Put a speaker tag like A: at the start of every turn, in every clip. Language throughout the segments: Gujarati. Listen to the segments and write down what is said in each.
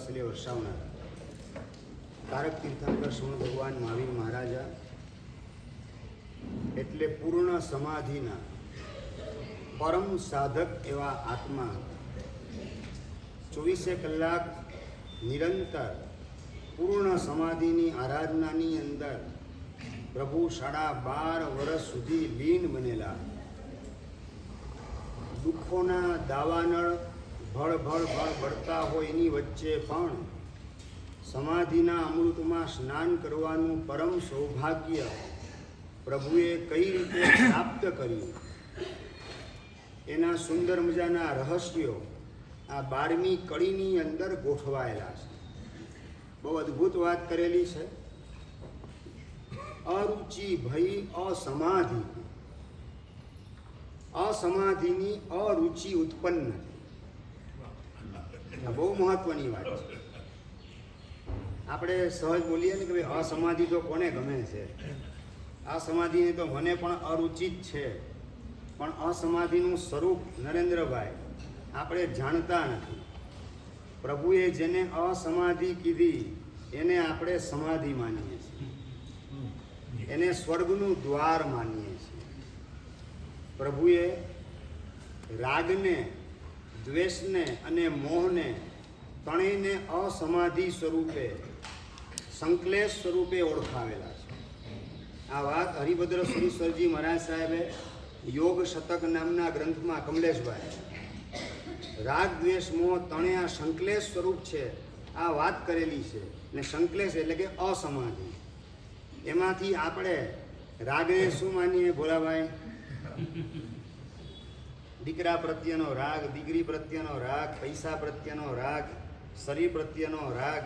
A: વાત્સલ્ય વરસાવનાર તારક તીર્થંકર શ્રવણ ભગવાન મહાવીર મહારાજા એટલે પૂર્ણ સમાધિના પરમ સાધક એવા આત્મા 24 કલાક નિરંતર પૂર્ણ સમાધિની આરાધનાની અંદર પ્રભુ 12.5 વર્ષ સુધી લીન બનેલા, દુઃખોના દાવાનળ ભળ બળતા હોય એની વચ્ચે પણ સમાધિના અમૃતમાં સ્નાન કરવાનું પરમ સૌભાગ્ય પ્રભુએ કઈ રીતે પ્રાપ્ત કર્યું એના સુંદર મજાના રહસ્યો આ 12મી કડીની અંદર ગોઠવાયેલા છે. બહુ અદ્ભુત વાત કરેલી છે. અરુચિ ભઈ અસમાધિ, અસમાધિની અરુચિ ઉત્પન્ન. આ બહુ મહત્વની વાત છે. આપણે સહજ બોલીએ ને કે ભાઈ અસમાધિ તો કોને ગમે છે, અસમાધિની તો મને પણ અરુચિ જ છે, પણ અસમાધિનું સ્વરૂપ નરેન્દ્રભાઈ આપણે જાણતા નથી. પ્રભુએ જેને અસમાધિ કીધી એને આપણે સમાધિ માનીએ છીએ, એને સ્વર્ગનું દ્વાર માનીએ છીએ. પ્રભુએ રાગને, દ્વેષને અને મોહને ત્રણેયને અસમાધિ સ્વરૂપે, સંકલેશ સ્વરૂપે ઓળખાવેલા છે. આ વાત હરિભદ્ર સુરીશ્વરજી મહારાજ સાહેબે યોગ શતક નામના ગ્રંથમાં, કમલેશભાઈ, રાગ દ્વેષ મોહ ત્રણેય આ સંકલેશ સ્વરૂપ છે આ વાત કરેલી છે. અને સંકલેશ એટલે કે અસમાધિ. એમાંથી આપણે રાગને શું માનીએ ભોલાભાઈ? દીકરા પ્રત્યેનો રાગ, દીકરી પ્રત્યેનો રાગ, પૈસા પ્રત્યેનો રાગ, શરીર પ્રત્યેનો રાગ,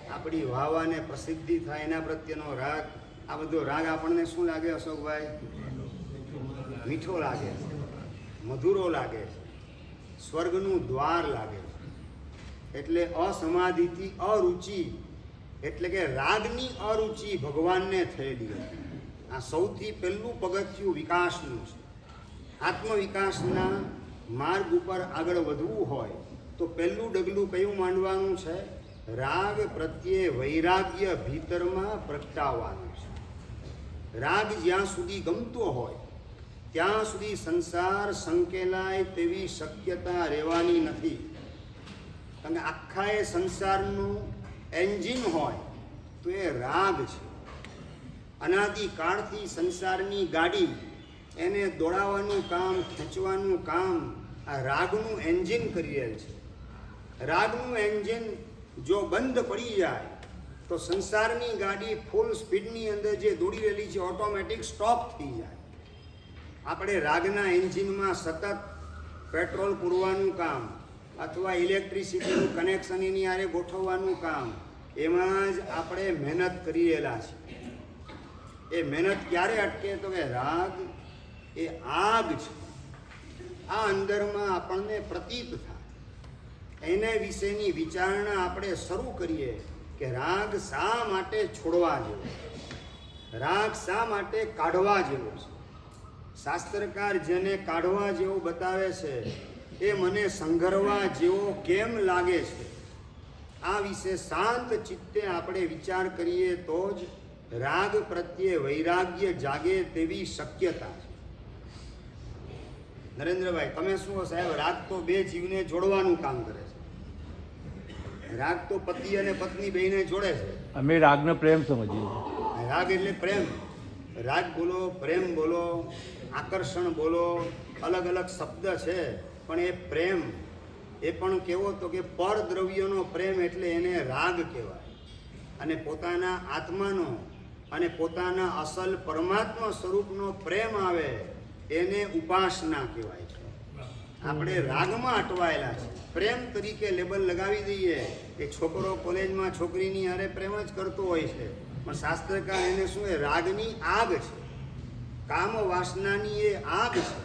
A: આપણી વાવાને પ્રસિદ્ધિ થાય એના પ્રત્યેનો રાગ. આ બધો રાગ આપણને શું લાગે અશોકભાઈ? મીઠો લાગે છે, મધુરો લાગે છે, સ્વર્ગનું દ્વાર લાગે છે. એટલે અસમાધિથી અરુચિ એટલે કે રાગની અરુચિ ભગવાનને થયેલી હતી. આ સૌથી પહેલું પગથિયું વિકાસનું છે. આત્મવિકાસના માર્ગ ઉપર આગળ વધવું હોય તો પહેલું ડગલું કયું માંડવાનું છે? રાગ પ્રત્યે વૈરાગ્ય ભીતરમાં પ્રગટાવવાનું છે. રાગ જ્યાં સુધી ગમતો હોય ત્યાં સુધી સંસાર સંકેલાય તેવી શક્યતા રહેવાની નથી. કારણ કે આખા એ સંસારનું એન્જિન હોય તો એ રાગ છે. અનાદિકાળથી સંસારની ગાડી એને દોડાવવાનું કામ, ખેંચવાનું કામ આ રાગનું એન્જિન કરી રહેલ છે. રાગનું એન્જિન જો બંધ પડી જાય તો સંસારની ગાડી ફૂલ સ્પીડની અંદર જે દોડી રહેલી છે ઓટોમેટિક સ્ટોપ થઈ જાય. આપણે રાગના એન્જિનમાં સતત પેટ્રોલ પૂરવાનું કામ અથવા ઇલેક્ટ્રિસિટીનું કનેક્શન એની આરે ગોઠવવાનું કામ, એમાં જ આપણે મહેનત કરી રહેલા છીએ. એ મહેનત ક્યારે અટકે? તો કે રાગ એ આગ છે. આ અંદરમાં આપણને પ્રતીત થાય એને વિશેની વિચારણા આપણે શરૂ કરીએ કે રાગ શા માટે છોડવા જેવો, રાગ શા માટે કાઢવા જેવો છે. શાસ્ત્રકાર જેને કાઢવા જેવો બતાવે છે એ મને સંઘરવા જેવો કેમ લાગે છે? આ વિશે શાંત ચિત્તે આપણે વિચાર કરીએ તો જ રાગ પ્રત્યે વૈરાગ્ય જાગે તેવી શક્યતા છે. નરેન્દ્રભાઈ તમે શું સાહેબ? રાગ તો બે જીવને જોડવાનું કામ કરે છે. રાગ તો પતિ અને પત્ની બેને જોડે છે.
B: અમે રાગનો પ્રેમ સમજીએ.
A: રાગ એટલે પ્રેમ. રાગ બોલો, પ્રેમ બોલો, આકર્ષણ બોલો, અલગ અલગ શબ્દ છે, પણ એ પ્રેમ એ પણ કેવો તો કે પરદ્રવ્યનો પ્રેમ એટલે એને રાગ કહેવાય. અને પોતાના આત્માનો અને પોતાના અસલ પરમાત્મા સ્વરૂપનો પ્રેમ આવે એને ઉપાસના કહેવાય છે. આપણે રાગમાં અટવાયેલા છે. પ્રેમ તરીકે લેબલ લગાવી દઈએ કે છોકરો કોલેજમાં છોકરીની હારે પ્રેમ જ કરતો હોય છે, પણ શાસ્ત્રકાર એને શું? એ રાગની આગ છે, કામ વાસનાની એ આગ છે.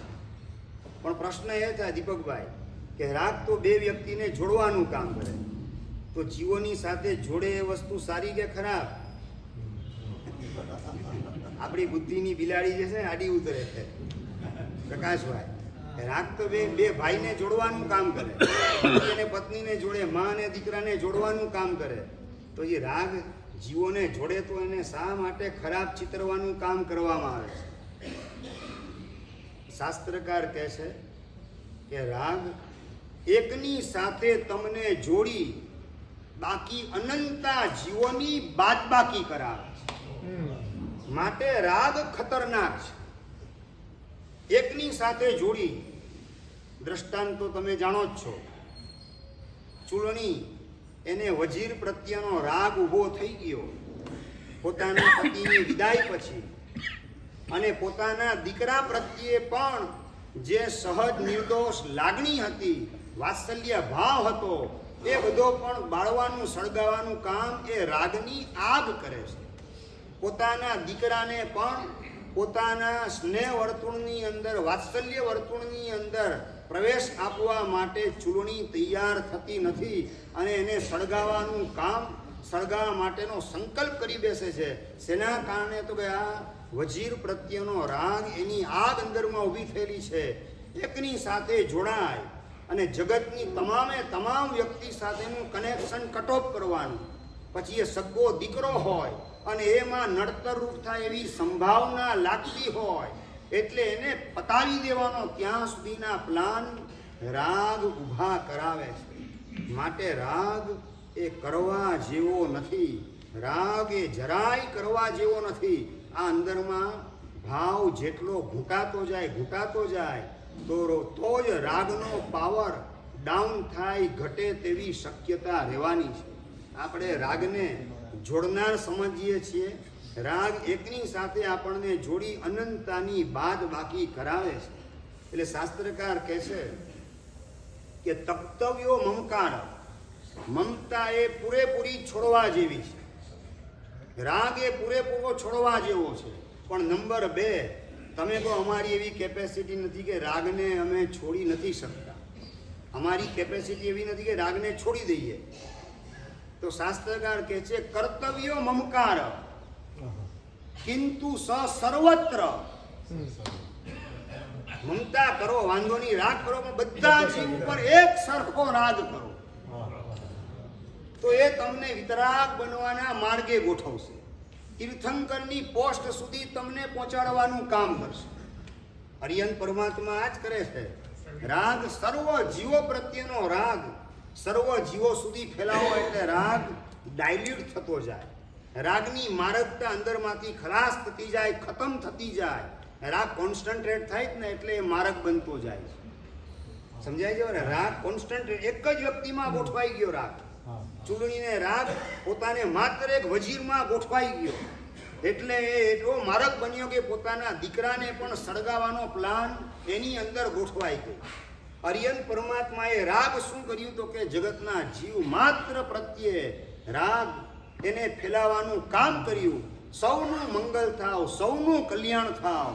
A: પણ પ્રશ્ન એ થાય દીપકભાઈ કે રાગ તો બે વ્યક્તિને જોડવાનું કામ કરે, તો જીવોની સાથે જોડે એ વસ્તુ સારી કે ખરાબ? આપણી બુદ્ધિની બિલાડી જે છે આડી ઉતરે છે પ્રકાશભાઈ. રાગ તો બે ભાઈને જોડવાનું કામ કરે, પતિ અને પત્નીને જોડે, મા અને દીકરાને જોડવાનું કામ કરે. તો એ રાગ જીવોને જોડે તો એને શા માટે ખરાબ ચિતરવાનું કામ કરવામાં આવે છે? શાસ્ત્રકાર કહે છે કે રાગ એકની સાથે તમને જોડી બાકી અનંતા જીવોની બાદબાકી કરાવે છે. માટે રાગ ખતરનાક છે. એકની સાથે જોડી, દ્રષ્ટાંત તો તમે જાણો જ છો. ચૂલણી, એને વજીર પ્રત્યેનો રાગ ઊભો થઈ ગયો પોતાના પતિની વિદાય પછી, અને પોતાના દીકરા પ્રત્યે પણ જે સહજ નિર્દોષ લાગણી હતી, વાત્સલ્ય ભાવ હતો, એ બધો પણ બાળવાનું સળગાવવાનું કામ એ રાગની આગ કરે છે. પોતાના દીકરાને પણ પોતાના સ્નેહ વર્તુળની અંદર, વાત્સલ્ય વર્તુળની અંદર પ્રવેશ આપવા માટે ચૂલણી તૈયાર થતી નથી, અને એને સળગાવવાનું કામ, સળગાવવા માટેનો સંકલ્પ કરી બેસે છે. શેના કારણે? તો કે આ વજીર પ્રત્યેનો રાગ, એની આગ અંદરમાં ઊભી થયેલી છે. એકની સાથે જોડાય અને જગતની તમામે તમામ વ્યક્તિ સાથેનું કનેક્શન કટ ઓફ કરવાનું. પછી એ સગ્ગો દીકરો હોય અને એમાં નડતર રૂપ થાય એવી સંભાવના લાગતી હોય, એટલે એને પતાવી દેવાનો ત્યાં સુધીના પ્લાન રાગ ઊભા કરાવે છે. માટે રાગ એ કરવા જેવો નથી. રાગ એ જરાય કરવા જેવો નથી. આ અંદરમાં ભાવ જેટલો ઘૂંટાતો જાય તો જ રાગનો પાવર ડાઉન થાય, ઘટે તેવી શક્યતા રહેવાની છે. આપણે રાગને જોડનાર સમજીએ છીએ. રાગ એકની સાથે આપણને જોડી અનંતાની બાદ બાકી કરાવે છે. એટલે શાસ્ત્રકાર કહે છે કે તપ્તવ્યો મમકાર, મમતા એ પૂરેપૂરી છોડવા જેવી છે. રાગ એ પૂરેપૂરો છોડવા જેવો છે. પણ નંબર 2, તમે કહો અમારી એવી કેપેસિટી નથી કે રાગને અમે છોડી નથી શકતા, અમારી કેપેસિટી એવી નથી કે રાગને છોડી દઈએ. તો શાસ્ત્રકાર કહે છે કર્તવ્યો મમકાર કિંતુ સર્વત્ર. મમતા કરો, વાંધો નહીં, રાગ કરો, પણ બધા જીવ ઉપર એક સરખો રાગ કરો, તો એ તમને વિતરાગ બનવાના માર્ગે ગોઠવશે. તીર્થંકરની પોસ્ટ સુધી તમને પહોંચાડવાનું કામ કરશે. હરિયન પરમાત્મા આ જ કરે છે. રાગ, સર્વ જીવો પ્રત્યેનો રાગ સર્વ જીવો સુધી ફેલાવો, એટલે રાગ ડાયલ્યુટ થતો જાય. રાગની મારકતા અંદરમાંથી ખલાસ થતી જાય, ખતમ થતી જાય. રાગ કોન્સન્ટ્રેટ થાય જ ને એટલે એ મારક બનતો જાય. સમજાય છે? રાગ કોન્સન્ટ્રેટ એક જ વ્યક્તિમાં ગોઠવાઈ ગયો. રાગ ચૂંટણીને રાગ પોતાને માત્ર એક વજીરમાં ગોઠવાઈ ગયો, એટલે એ એટલો મારક બન્યો કે પોતાના દીકરાને પણ સળગાવવાનો પ્લાન એની અંદર ગોઠવાઈ ગયો. હરિયન પરમાત્માએ રાગ શું કર્યું? તો કે જગતના જીવ માત્ર પ્રત્યે રાગ એને ફેલાવાનું કામ કર્યું. સૌનું મંગલ થાવ, સૌનું કલ્યાણ થાવ.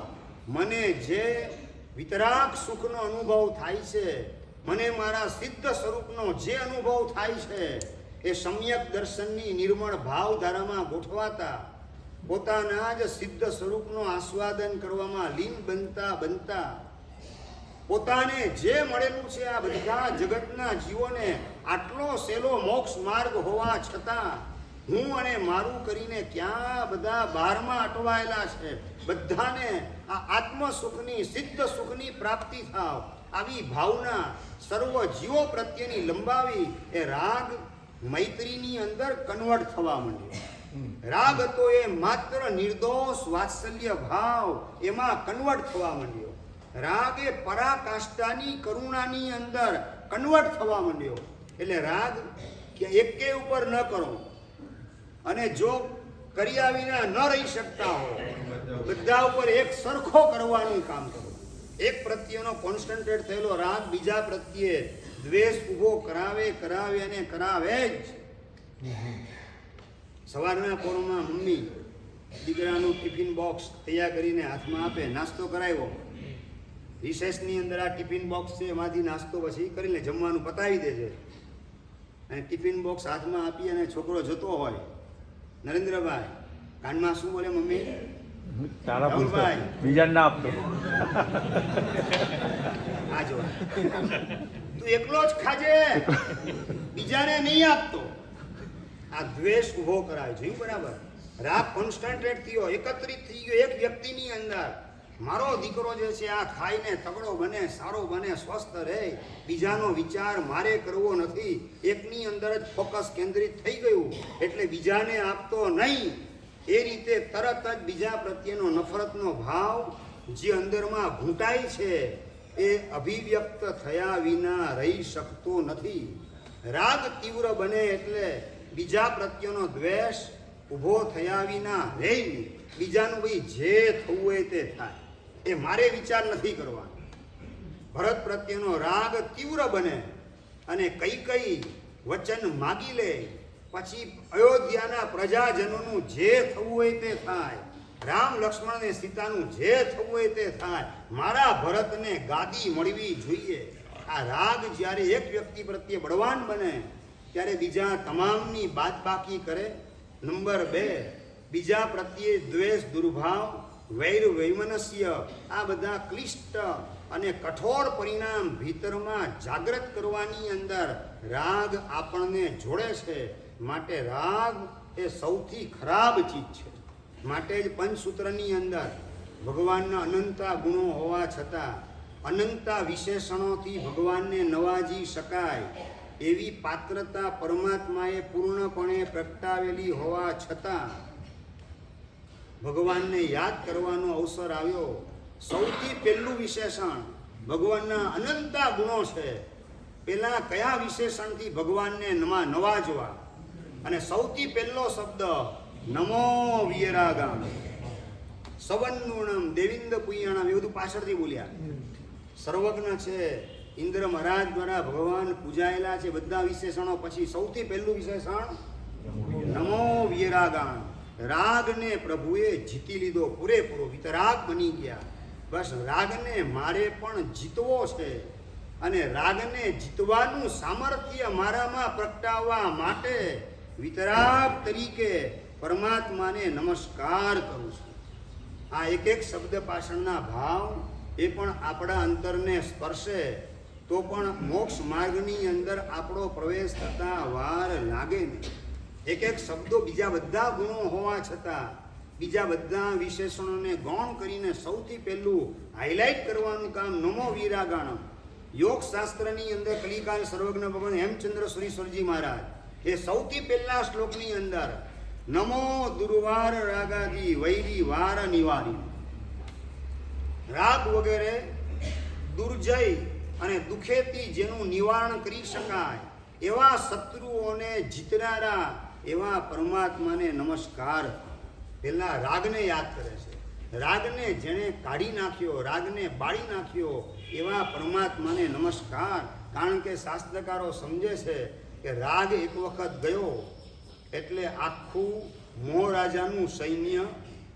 A: મને જે વિતરાગ સુખનો અનુભવ થાય છે, મને મારા સિદ્ધ સ્વરૂપનો જે અનુભવ થાય છે, એ સમ્યક દર્શનની નિર્મળ ભાવધારામાં ગોઠવાતા પોતાના જ સિદ્ધ સ્વરૂપનો આસ્વાદન કરવામાં લીન બનતા પોતાને જે મળેલું છે આ બધા જગતના જીવોને આટલો સહેલો મોક્ષ માર્ગ હોવા છતાં હું અને મારું કરીને ક્યાં બધા બહારમાં અટવાયેલા છે, બધાને આ આત્મ સુખની, સિદ્ધ સુખની પ્રાપ્તિ થાવ, આવી ભાવના સર્વ જીવો પ્રત્યેની લંબાવી એ રાગ મૈત્રીની અંદર કન્વર્ટ થવા માંડ્યો. રાગ હતો એ માત્ર નિર્દોષ વાત્સલ્ય ભાવ, એમાં કન્વર્ટ થવા માંડ્યો. રાગ એ પરાકાષ્ઠાની કરુણાની અંદર કન્વર્ટ થવા માંડ્યો. એટલે રાગ કે એકે ઉપર ન કરો, અને જો કર્યા વિના ન રહી શકતા હો, બધા ઉપર એક સરખો કરવાનું કામ કરો. એક પ્રત્યેનો કોન્સન્ટ્રેટ થયેલો રાગ બીજા પ્રત્યે દ્વેષ ઉભો કરાવે અને કરાવે જ. સવારના પોરમાં મમ્મી દીકરાનું ટિફિન બોક્સ તૈયાર કરીને હાથમાં આપે, નાસ્તો કરાવ્યો. રિસેસની અંદર આ ટિફિન બોક્સ છે, એમાંથી નાસ્તો પછી કરી લે, જમવાનું પતાવી દે છે. અને ટિફિન બોક્સ હાથમાં આપી અને છોકરો જતો હોય, નરેન્દ્રભાઈ કાનમાં શું બોલે મમ્મી?
B: તારા પુસ્તક
A: રાહુલભાઈ.
B: બીજાને ના આપતો.
A: આ જો તું એકલો જ ખાજે, બીજાને નહીં આપતો. આ દ્વેષ ઉભો કરાય જોયું બરાબર. રાગ કોન્સ્ટન્ટ્રેટ થયો, એકત્રિત થઈ ગયો એક વ્યક્તિની અંદર. મારો દીકરો જે છે આ ખાઈને તગડો બને, સારો બને, સ્વસ્થ રહે, બીજાનો વિચાર મારે કરવો નથી, એકની અંદર જ ફોકસ કેન્દ્રિત થઈ ગયું એટલે બીજાને આપતો નહીં. એ રીતે તરત જ બીજા પ્રત્યેનો નફરતનો ભાવ જે અંદરમાં ઘૂંટાય છે એ અભિવ્યક્ત થયા વિના રહી શકતો નથી. રાગ તીવ્ર બને એટલે બીજા પ્રત્યેનો દ્વેષ ઊભો થયા વિના રહે નહીં. બીજાનું ભાઈ જે થવું હોય તે થાય, એ મારે વિચાર નથી કરવાનો. ભરત પ્રત્યેનો રાગ તીવ્ર બને અને કઈ વચન માગી લે, પછી અયોધ્યાના પ્રજાજનોનું જે થવું હોય તે થાય, રામ લક્ષ્મણ અને સીતાનું જે થવું હોય તે થાય, મારા ભરતને ગાદી મળવી જોઈએ. આ રાગ જ્યારે એક વ્યક્તિ પ્રત્યે બળવાન બને ત્યારે બીજા તમામની બાદબાકી કરે. નંબર 2, બીજા પ્રત્યે દ્વેષ, દુર્ભાવ, વૈર, વૈમનસ્ય આ બધા ક્લિષ્ટ અને કઠોર પરિણામ ભીતરમાં જાગૃત કરવાની અંદર રાગ આપણને જોડે છે. માટે રાગ એ સૌથી ખરાબ ચીજ છે. માટે જ પંચસૂત્રની અંદર ભગવાનના અનંતા ગુણો હોવા છતાં અનંતા વિશેષણોથી ભગવાનને નવાજી શકાય એવી પાત્રતા પરમાત્માએ પૂર્ણપણે પ્રગટાવેલી હોવા છતાં ભગવાનને યાદ કરવાનો અવસર આવ્યો. સૌથી પહેલું વિશેષણ ભગવાનના અનંતા ગુણો છે. પેલા કયા વિશેષણથી ભગવાનને નવાજવા? અને સૌથી પહેલો શબ્દ નમો વિયરાગામ સવન્નુણમ દેવિન્દ પુયણમ, એ બધું પાછળથી બોલ્યા. સર્વજ્ઞ છે, ઇન્દ્ર મહારાજ દ્વારા ભગવાન પૂજાયેલા છે. બધા વિશેષણો પછી સૌથી પહેલું વિશેષણ નમો વિયરાગામ. રાગને પ્રભુએ જીતી લીધો પૂરેપૂરો, વિતરાગ બની ગયા. બસ રાગને મારે પણ જીતવો છે અને રાગને જીતવાનું સામર્થ્ય મારામાં પ્રગટાવવા માટે વિતરાગ તરીકે પરમાત્માને નમસ્કાર કરું છું. આ એક એક શબ્દ પાછળના ભાવ એ પણ આપણા અંતરને સ્પર્શે તો પણ મોક્ષ માર્ગની અંદર આપણો પ્રવેશ થતા વાર લાગે નહીં. એક એક શબ્દો બીજા બધા ગુણો હોવા છતાં બીજા બધા વિશેષણોને ગૌણ કરીને સૌથી પહેલું હાઇલાઇટ કરવાનું કામ નમો વીરાગાણમ. યોગ શાસ્ત્રની અંદર કલિકાલ સર્વજ્ઞ ભગવાન હેમચંદ્ર સુરીશ્વરજી મહારાજ એ સૌથી પહેલા શ્લોકની અંદર નમો દુર્વાર રાગાદી વૈરી વાર નિવારી. રાગ વગેરે દુર્જય અને દુખેથી જેનું નિવારણ કરી શકાય એવા શત્રુઓને જીતનારા એવા પરમાત્માને નમસ્કાર. પહેલા રાગને યાદ કરે છે. રાગને જેણે કાઢી નાખ્યો, રાગને બાળી નાખ્યો એવા પરમાત્માને નમસ્કાર. કારણ કે શાસ્ત્રકારો સમજે છે કે રાગ એક વખત ગયો એટલે આખું મોહ રાજાનું સૈન્ય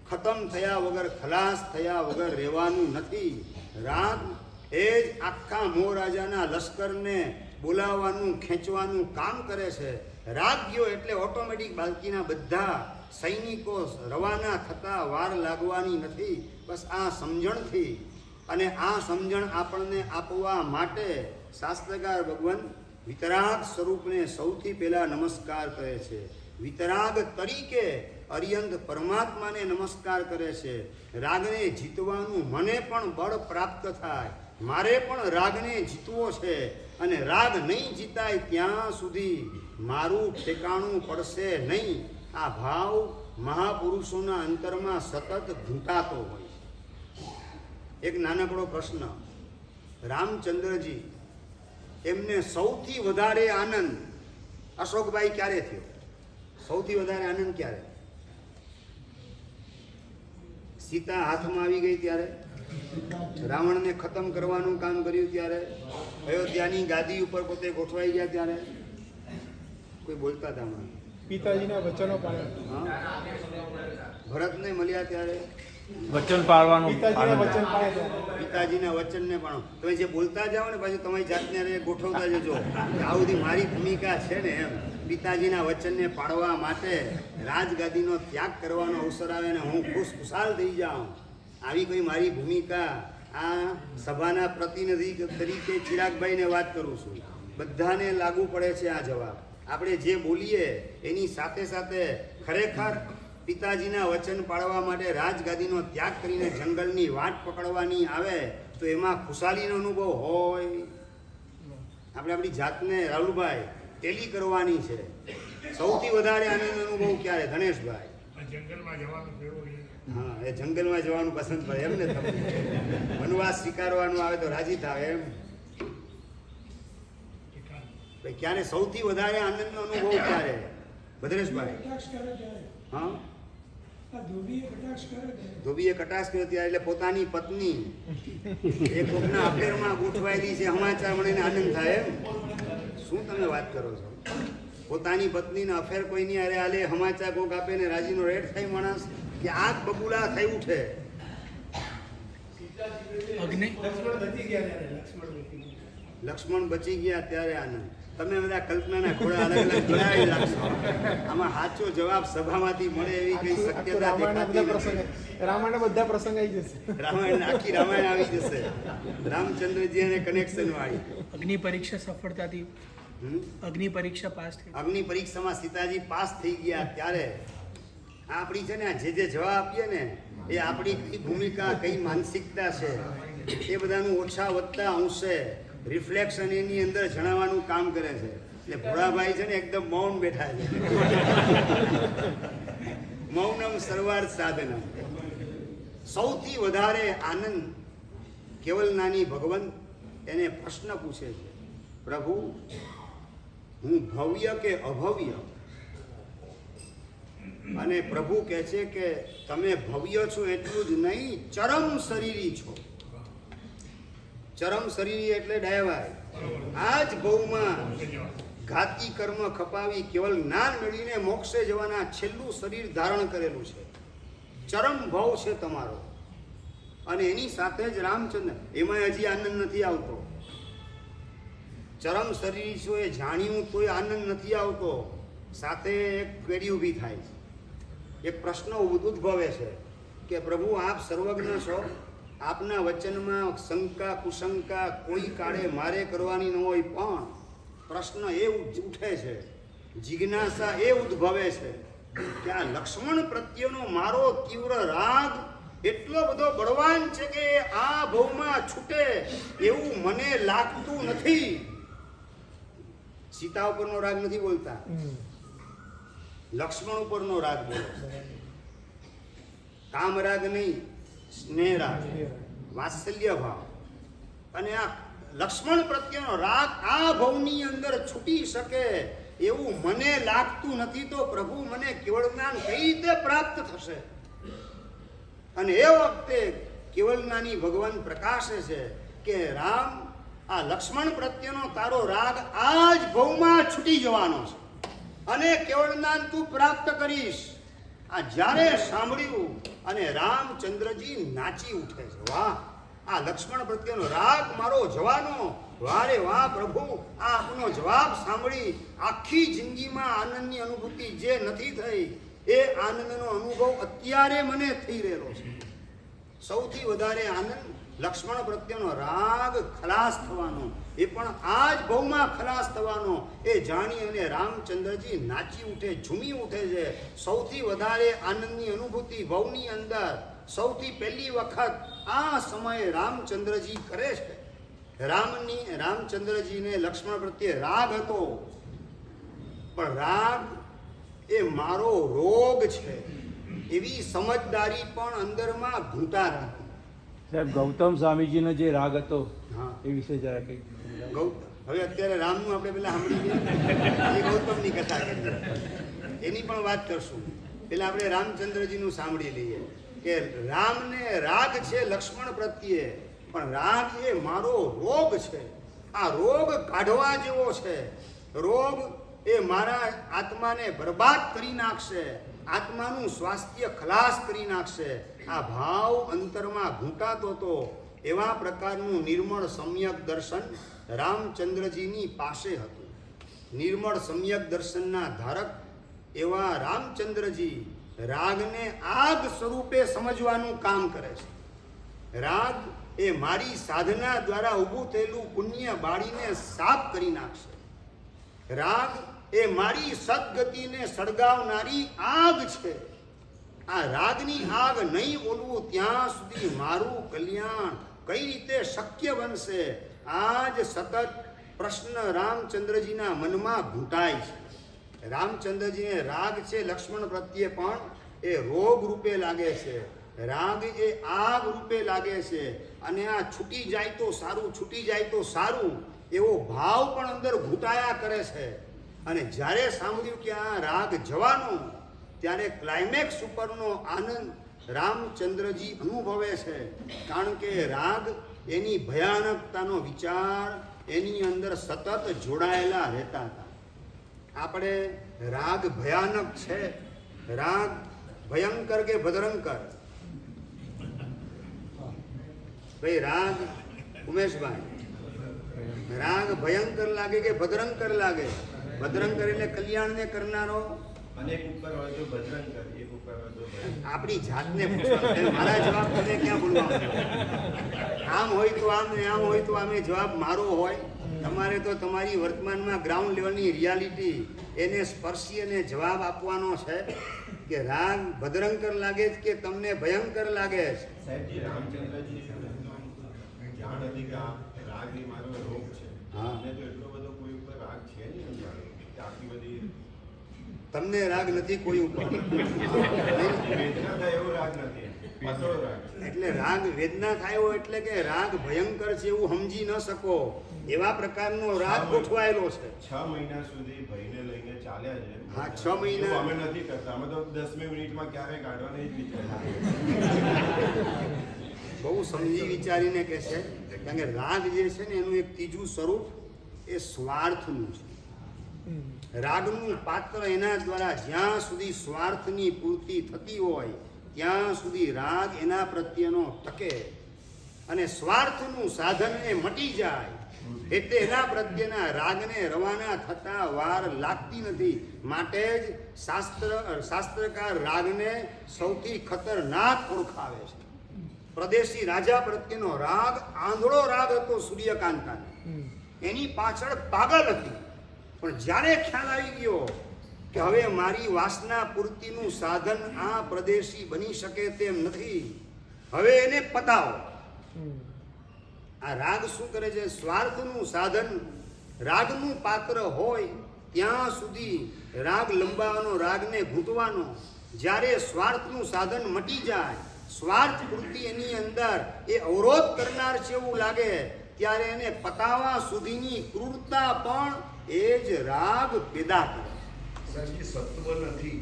A: ખતમ થયા વગર, ખલાસ થયા વગર રહેવાનું નથી. રાગ એ જ આખા મોહ રાજાના લશ્કરને બોલાવવાનું, ખેંચવાનું કામ કરે છે. રાગ ગયો એટલે ઓટોમેટિક બાલકીના બધા સૈનિકો રવાના થતા વાર લાગવાની નથી. બસ આ સમજણથી, અને આ સમજણ આપણને આપવા માટે શાસ્ત્રકાર ભગવાન વિતરાગ સ્વરૂપને સૌથી પહેલા નમસ્કાર કરે છે. વિતરાગ તરીકે અર્યંત પરમાત્માને નમસ્કાર કરે છે. રાગને જીતવાનું મને પણ બળ પ્રાપ્ત થાય, મારે પણ રાગને જીતવો છે અને રાગ નહીં જીતાય ત્યાં સુધી મારું ઠેકાણું પડશે નહીં. આ ભાવ મહાપુરુષોના અંતરમાં સતત ઘૂંટાતો હોય. એક નાનકડો પ્રશ્ન. રામચંદ્રજી એમને સૌથી વધારે આનંદ અશોકભાઈ ક્યારે થયો? સૌથી વધારે આનંદ ક્યારે? સીતા હાથમાં આવી ગઈ ત્યારે, રાવણને ખતમ કરવાનું કામ કર્યું ત્યારે, અયોધ્યાની ગાદી ઉપર પોતે ગોઠવાઈ ગયા ત્યારે? કોઈ બોલતા હતા મને?
C: પિતાજીના વચનો પાડ્યા.
A: ભરતને મળ્યા ત્યારે,
B: વચન પાળવાનું
C: પિતાજીના
B: આનંદ.
C: વચન પાળે ત્યારે.
A: પિતાજીના વચનને પણ તમે જે બોલતા જાઓ ને પછી તમારી જાતને રે ગોઠવતા જજો કે આ બધી મારી ભૂમિકા છે ને એમ. પિતાજીના વચનને પાળવા માટે રાજગાદીનો ત્યાગ કરવાનો અવસર આવે ને હું ખુશખુશાલ થઈ જાઉં, આવી કોઈ મારી ભૂમિકા. આ સભાના પ્રતિનિધિ તરીકે ચિરાગભાઈને વાત કરું છું, બધાને લાગુ પડે છે આ જવાબ. આપણે જે બોલીએ એની સાથે સાથે ખરેખર પિતાજીના વચન પાળવા માટે રાજગાદીનો ત્યાગ કરીને જંગલની વાટ પકડવાની આવે તો એમાં ખુશાલીનો અનુભવ હોય. આપણે આપણી જાતને રાહુલભાઈ ટેલી કરવાની છે. સૌથી વધારે આનંદ અનુભવ ક્યારે? ધનેશભાઈ?
D: જંગલમાં જવાનું કેવું છે?
A: હા, એ જંગલમાં જવાનું પસંદ પડે એમ ને તમને? વનવાસ સ્વીકારવાનું આવે તો રાજી થાય એમ? ભાઈ ક્યારે સૌથી વધારે આનંદનો અનુભવ ક્યારે? ભદ્રેશભાઈ?
E: કટાક્ષ કરે ત્યારે.
A: હા,
E: આ ધોબીએ કટાક્ષ કરે ત્યારે.
A: ધોબીએ કટાક્ષ કર્યો ત્યારે એટલે પોતાની પત્ની એ કોકના અફેરમાં ગોઠવાયેલી છે સમાચાર મળીને આનંદ થાય એમ? શું તમે વાત કરો છો? પોતાની પત્નીના અફેર કોઈની અરે હાલે સમાચાર કોક આપે ને રાજીનો રેડ થાય માણસ કે આગ બબુલા થઈ ઉઠે.
E: અગ્નિ
C: લક્ષ્મણ બચી ગયા ત્યારે.
A: લક્ષ્મણ બચી ગયા ત્યારે આનંદ. તમે બધા કલ્પનાના ઘોડા અલગ અલગ જોડાવી રાખશો. આમાં સાચો જવાબ સભામાંથી મળે એવી કઈ શક્યતા દેખાતી નથી.
C: રામાયણના બધા પ્રસંગ આવી જશે.
A: રામાયણ આખી રામાયણ આવી જશે રામચંદ્રજી અને કનેક્શન વાળી.
E: અગ્નિ પરીક્ષા સફળતાથી
A: હમ?
E: અગ્નિ પરીક્ષા પાસ થઈ.
A: અગ્નિ પરીક્ષામાં સીતાજી પાસ થઈ ગયા ત્યારે આપણી છે ને આ જે જવાબ આપીએ ને એ આપણી કઈ ભૂમિકા કઈ માનસિકતા છે એ બધાનું ઓછા વધતા અંશે રિફ્લેક્શન એની અંદર જણાવવાનું કામ કરે છે. એટલે ભોળાભાઈ છે ને એકદમ મૌન બેઠા છે. મૌનમ સર્વાર્થ સાધનમ. સૌથી વધારે આનંદ કેવલ નાની ભગવંત એને પ્રશ્ન પૂછે છે, પ્રભુ હું ભવ્ય કે અભવ્ય? અને પ્રભુ કહે છે કે તમે ભવ્ય છો એટલું જ નહીં, ચરમ શરીરી છો. ચરમ શરીરી એટલે ડાયવાય. આ જ ભવમાં ઘાતી કર્મ ખપાવી કેવલ જ્ઞાન મેળવીને મોક્ષે જવાના છેલ્લું શરીર ધારણ કરેલું છે. ચરમ ભવ છે તમારો. અને એની સાથે જ રામચંદ્ર, એમાં હજી આનંદ નથી આવતો. ચરમ શરીર છો એ જાણ્યું તોય આનંદ નથી આવતો. સાથે એક પેઢી ઊભી થાય છે, એક પ્રશ્ન ઉદ્ભવે છે કે પ્રભુ આપ સર્વજ્ઞ છો, આપના વચનમાં શંકા કુશંકા કોઈ કાળે મારે કરવાની ન હોય, પણ પ્રશ્ન એ ઉઠે છે, જિજ્ઞાસા એ ઉદ્ભવે છે કે આ લક્ષ્મણ પ્રત્યેનો મારો તીવ્ર રાગ એટલો બધો બળવાન છે કે આ ભવમાં છૂટે એવું મને લાગતું નથી. સીતા ઉપરનો રાગ નથી બોલતા, લક્ષ્મણ ઉપરનો રાગ બોલે. કામ રાગ નહીં, સ્નેહ રાગ, વાત્સલ્ય ભાવ. અને આ લક્ષ્મણ પ્રત્યેનો રાગ આ ભવની અંદર છૂટી શકે એવું મને લાગતું નથી. તો પ્રભુ મને કેવળ જ્ઞાન કઈ રીતે પ્રાપ્ત થશે? અને એ વખતે કેવળ જ્ઞાની ભગવાન પ્રકાશે છે કે રામ, આ લક્ષ્મણ પ્રત્યેનો તારો રાગ આ જ ભવમાં છૂટી જવાનો છે અને કેવળ જ્ઞાન તું પ્રાપ્ત કરીશ. આ જ્યારે સાંભળ્યું અને રામચંદ્રજી નાચી ઉઠે છે. વાહ, આ લક્ષ્મણ પ્રત્યેનો રાગ મારો જવાનો, વારે વાહ પ્રભુ, આ આપનો જવાબ સાંભળી આખી જિંદગીમાં આનંદની અનુભૂતિ જે નથી થઈ એ આનંદનો અનુભવ અત્યારે મને થઈ રહેલો છે. સૌથી વધારે આનંદ લક્ષ્મણ પ્રત્યેનો રાગ ખલાસ થવાનો, એ પણ આ જ ભવમાં ખલાસ થવાનો એ જાણી અને રામચંદ્રજી નાચી ઉઠે, ઝૂમી ઉઠે છે. સૌથી વધારે આનંદની અનુભૂતિ ભવની અંદર સૌથી પહેલી વખત આ સમયે રામચંદ્રજી કરે છે. રામચંદ્રજીને લક્ષ્મણ પ્રત્યે રાગ હતો, પણ રાગ એ મારો રોગ છે એવી સમજદારી પણ અંદરમાં ઘૂંટાતી.
B: સાહેબ, ગૌતમ સ્વામીજીનો જે રાગ હતો
A: હા,
B: એ વિશે જરા કંઈક
A: ગૌતમ. હવે અત્યારે રામનું આપણે પેલા સાંભળી ગયા, એ ગૌતમની કથા કરીએ, એની પણ વાત કરશું. પેલા આપણે રામચંદ્રજીનું સાંભળી લઈએ કે રામને રાગ છે લક્ષ્મણ પ્રત્યે, પણ રાગ એ મારો રોગ છે. આ રોગ કાઢવા જેવો છે. રોગ એ મારા આત્માને બરબાદ કરી નાખશે. આત્માનું સ્વાસ્થ્ય ખલાસ કરી નાખશે. આ ભાવ અંતરમાં ઘૂંટાતો હતો. એવા પ્રકારનું નિર્મળ સમ્યક દર્શન રામચંદ્રજીની પાસે હતું. નિર્મળ સમ્યક દર્શનના ધારક એવા રામચંદ્રજી રાગને આગ સ્વરૂપે સમજવાનું કામ કરે છે. રાગ એ મારી સાધના દ્વારા ઊભું થયેલું પુણ્ય બાળીને સાફ કરી નાખશે. રાગ એ મારી સદગતિને સળગાવનારી આગ છે. આ રાગની આગ નહીં ઓલવું ત્યાં સુધી મારું કલ્યાણ કઈ રીતે શક્ય બનશે? આ જ સતત પ્રશ્ન રામચંદ્રજીના મનમાં ઘૂંટાય છે. રામચંદ્રજીને રાગ છે લક્ષ્મણ પ્રત્યે પણ એ રોગ રૂપે લાગે છે. રાગ એ આગ રૂપે લાગે છે. અને આ છૂટી જાય તો સારું, છૂટી જાય તો સારું એવો ભાવ પણ અંદર ઘૂંટાયા કરે છે. અને જ્યારે સાંભળ્યું કે આ રાગ જવાનો, ત્યારે ક્લાઇમેક્સ ઉપરનો આનંદ રામચંદ્રજી અનુભવે છે. કારણ કે રાગ એની ભયાનકતાનો વિચાર એની અંદર સતત જોડાયેલા રહેતા હતા. આપણે રાગ ભયાનક છે, રાગ ભયંકર કે ભદ્રંકર? ભાઈ રાગ, ઉમેશભાઈ, રાગ ભયંકર લાગે કે ભદ્રંકર લાગે? ભદ્રંકર એટલે કલ્યાણને કરનારો.
F: અનેક ઉપર હોય તો ભદ્રંકર, એક ઉપર હોય તો ભયંકર.
A: આપણી જાતને પૂછવાનું. મારા જવાબ તમે ક્યાં બોલવાનું? આમ હોય તો આમ ને આમ હોય તો આમે જવાબ મારો હોય. તમારે તો તમારી વર્તમાનમાં ગ્રાઉન્ડ લેવલની રિયાલિટી એને સ્પર્શી અને જવાબ આપવાનો છે કે રાગ ભદ્રંકર લાગે છે કે તમને ભયંકર લાગે છે?
F: સાહેબજી, રામચંદ્રજી જાણ હતી કે આ રાગ એ મારો રોગ છે.
A: હા.
F: અને તો એટલો બધો કોઈ ઉપર રાગ છે નહીં એમ જાણ્યું કે આટલી બધી
A: તમને રાગ નથી કોઈ ઉપર.
F: વેદના થાય એવો રાગ નથી, પાતળો રાગ છે.
A: એટલે રાગ વેદના થાય એટલે કે રાગ ભયંકર છે એવું સમજી ન શકો એવા પ્રકારનો રાગ ગોઠવાયેલો છે.
F: 6 મહિના સુધી ભાઈને લઈને ચાલ્યા છે.
A: હા, 6 મહિના.
F: એવું અમે નથી કરતા. અમે તો 10મી મિનિટમાં ક્યારે કાઢવાના જ વિચાર.
A: બહુ સમજી વિચારીને કહે છે. કારણ કે રાગ જે છે ને એનું એક ત્રીજું સ્વરૂપ એ સ્વાર્થનું છે. રાગનું પાત્ર એના દ્વારા જ્યાં સુધી સ્વાર્થની પૂર્તિ થતી હોય ત્યાં સુધી રાગ એના પ્રત્યેનો ટકે. અને સ્વાર્થનું સાધન એ મટી જાય એટલે એના પ્રત્યેના રાગને રવાના થતા વાર લાગતી નથી. માટે જ શાસ્ત્રકાર રાગને સૌથી ખતરનાક ઓળખાવે છે. પ્રદેશી રાજા પ્રત્યેનો રાગ આંધળો રાગ હતો સૂર્યકાંતાનો. એની પાછળ પાગલ હતી. પણ જ્યારે ખ્યાલ આવી ગયો કે હવે મારી વાસના પૂર્તિનું સાધન આ પ્રદેશી બની શકે તેમ નથી, હવે એને પતાવો. આ રાગ શું કરે છે? સ્વાર્થનું સાધન રાગનું પાત્ર હોય ત્યાં સુધી રાગ લંબાવવાનો, રાગને ઘૂંટવાનો. જ્યારે સ્વાર્થનું સાધન મટી જાય, સ્વાર્થ પૂર્તિ એની અંદર એ અવરોધ કરનાર છે એવું લાગે, ત્યારે એને પતાવવા સુધીની ક્રૂરતા પણ એ જ રાગ પેદા કરે.
G: સાહેબજી, સત્વ નથી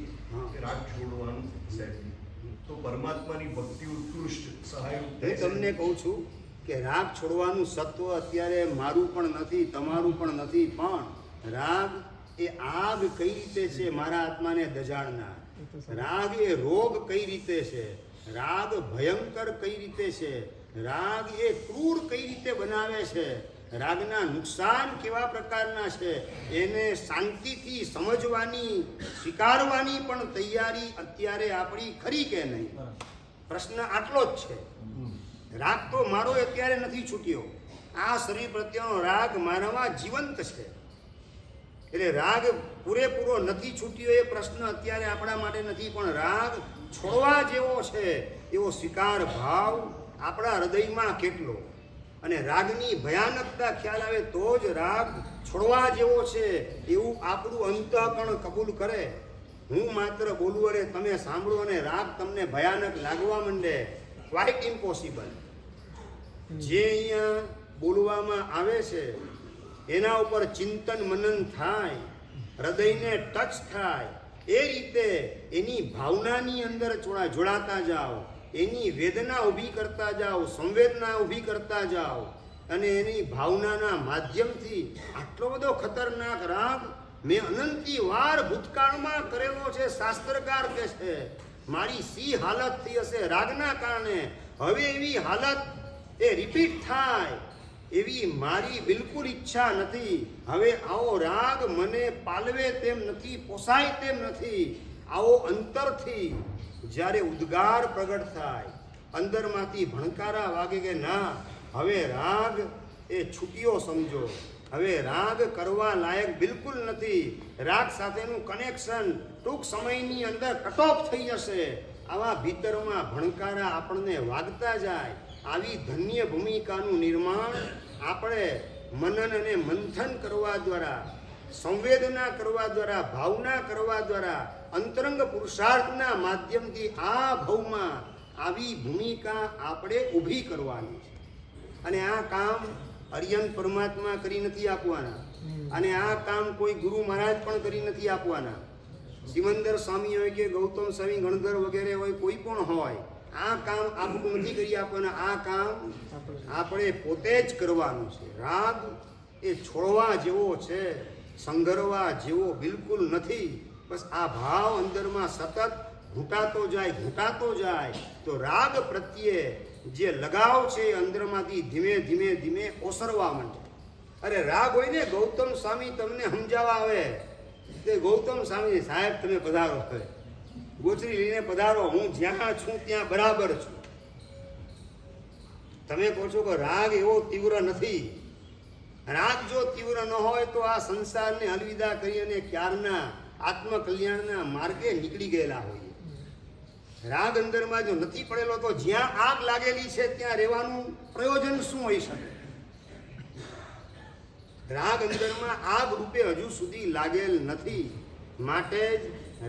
G: કે રાગ છોડવાનું સાહેબજી, તો પરમાત્માની ભક્તિ ઉત્કૃષ્ટ સહાય.
A: હું તમને કહું છું કે રાગ છોડવાનું સત્વ અત્યારે મારું પણ નથી, તમારું પણ નથી. પણ રાગ એ આગ કઈ રીતે છે મારા આત્માને દજાડનાર? રાગ એ રોગ કઈ રીતે છે? રાગ ભયંકર કઈ રીતે છે? રાગ એ ક્રૂર કઈ રીતે બનાવે છે? રાગના નુકસાન કેવા પ્રકારના છે? એને શાંતિથી સમજવાની, સ્વીકારવાની પણ તૈયારી અત્યારે આપણી ખરી કે નહીં? પ્રશ્ન આટલો જ છે. રાગ તો મારો અત્યારે નથી છૂટ્યો. આ શરીર પ્રત્યેનો રાગ મારામાં જીવંત છે. એટલે રાગ પૂરેપૂરો નથી છૂટ્યો એ પ્રશ્ન અત્યારે આપણા માટે નથી. પણ રાગ છોડવા જેવો છે એવો સ્વીકાર ભાવ આપણા હૃદયમાં કેટલો? અને રાગની ભયાનકતા ખ્યાલ આવે તો જ રાગ છોડવા જેવો છે એવું આપણું અંતઃકરણ કબૂલ કરે. હું માત્ર બોલું અરે તમે સાંભળો અને રાગ તમને ભયાનક લાગવા માંડે, ક્વાઇટ ઇમ્પોસિબલ. જે અહીંયા બોલવામાં આવે છે એના ઉપર ચિંતન મનન થાય, હૃદયને ટચ થાય, એ રીતે એની ભાવનાની અંદર જોડાતા જાઓ, એની વેદના ઊભી કરતા જાઓ, સંવેદના ઊભી કરતા જાઓ, અને એની ભાવનાના માધ્યમથી આટલો બધો ખતરનાક રાગ મેં અનંતી વાર ભૂતકાળમાં કરેલો છે. શાસ્ત્રકાર કહે છે મારી સી હાલત થઈ હશે રાગના કારણે, હવે એવી હાલત એ રિપીટ થાય એવી મારી બિલકુલ ઈચ્છા નથી. હવે આવો રાગ મને પાલવે તેમ નથી, પોસાય તેમ નથી. આવો અંતરથી જ્યારે ઉદ્ગાર પ્રગટ થાય, અંદરમાંથી ભણકારા વાગે કે ના, હવે રાગ એ છૂટ્યો સમજો, હવે રાગ કરવા લાયક બિલકુલ નથી, રાગ સાથેનું કનેક્શન ટૂંક સમયની અંદર કટ ઓફ થઈ જશે. આવા ભીતરમાં ભણકારા આપણને વાગતા જાય. આવી ધન્ય ભૂમિકાનું નિર્માણ આપણે મનન અને મંથન કરવા દ્વારા, સંવેદના કરવા દ્વારા, ભાવના કરવા દ્વારા, અંતરંગ પુરુષાર્થના માધ્યમથી આ ભવમાં આવી ભૂમિકા આપણે ઊભી કરવાની છે. અને આ કામ અરિયંત પરમાત્મા કરી નથી આપવાના, અને આ કામ કોઈ ગુરુ મહારાજ પણ કરી નથી આપવાના. સિમંદર સ્વામી હોય કે ગૌતમ સ્વામી, ગણધર વગેરે હોય, કોઈ પણ હોય, આ કામ આપણું નથી કરી આપવાના. આ કામ આપણે પોતે જ કરવાનું છે. રાગ એ છોડવા જેવો છે, સંઘરવા જેવો બિલકુલ નથી. બસ આ ભાવ અંદરમાં સતત ઘૂંટાતો જાય તો રાગ પ્રત્યે જે લગાવ છે એ અંદરમાંથી ધીમે ધીમે ધીમે ઓસરવા માંડે. અરે રાગ હોય ને, ગૌતમ સ્વામી તમને સમજાવવા આવે તે ગૌતમ સ્વામી સાહેબ તમે પધારો, હવે ગોચરી લઈને પધારો, હું જ્યાં છું ત્યાં બરાબર છું. તમે કહો છો કે રાગ એવો તીવ્ર નથી. રાગ જો તીવ્ર ન હોય તો આ સંસારને અલવિદા કરી અને ક્યારના આત્મકલ્યાણના માર્ગે નીકળી ગયેલા હોઈએ. રાગ અંદરમાં જો નથી પડેલો તો જ્યાં આગ લાગેલી છે ત્યાં રહેવાનું પ્રયોજન શું હોઈ શકે? રાગ અંદરમાં આગ રૂપે હજુ સુધી લાગેલ નથી. માટે જ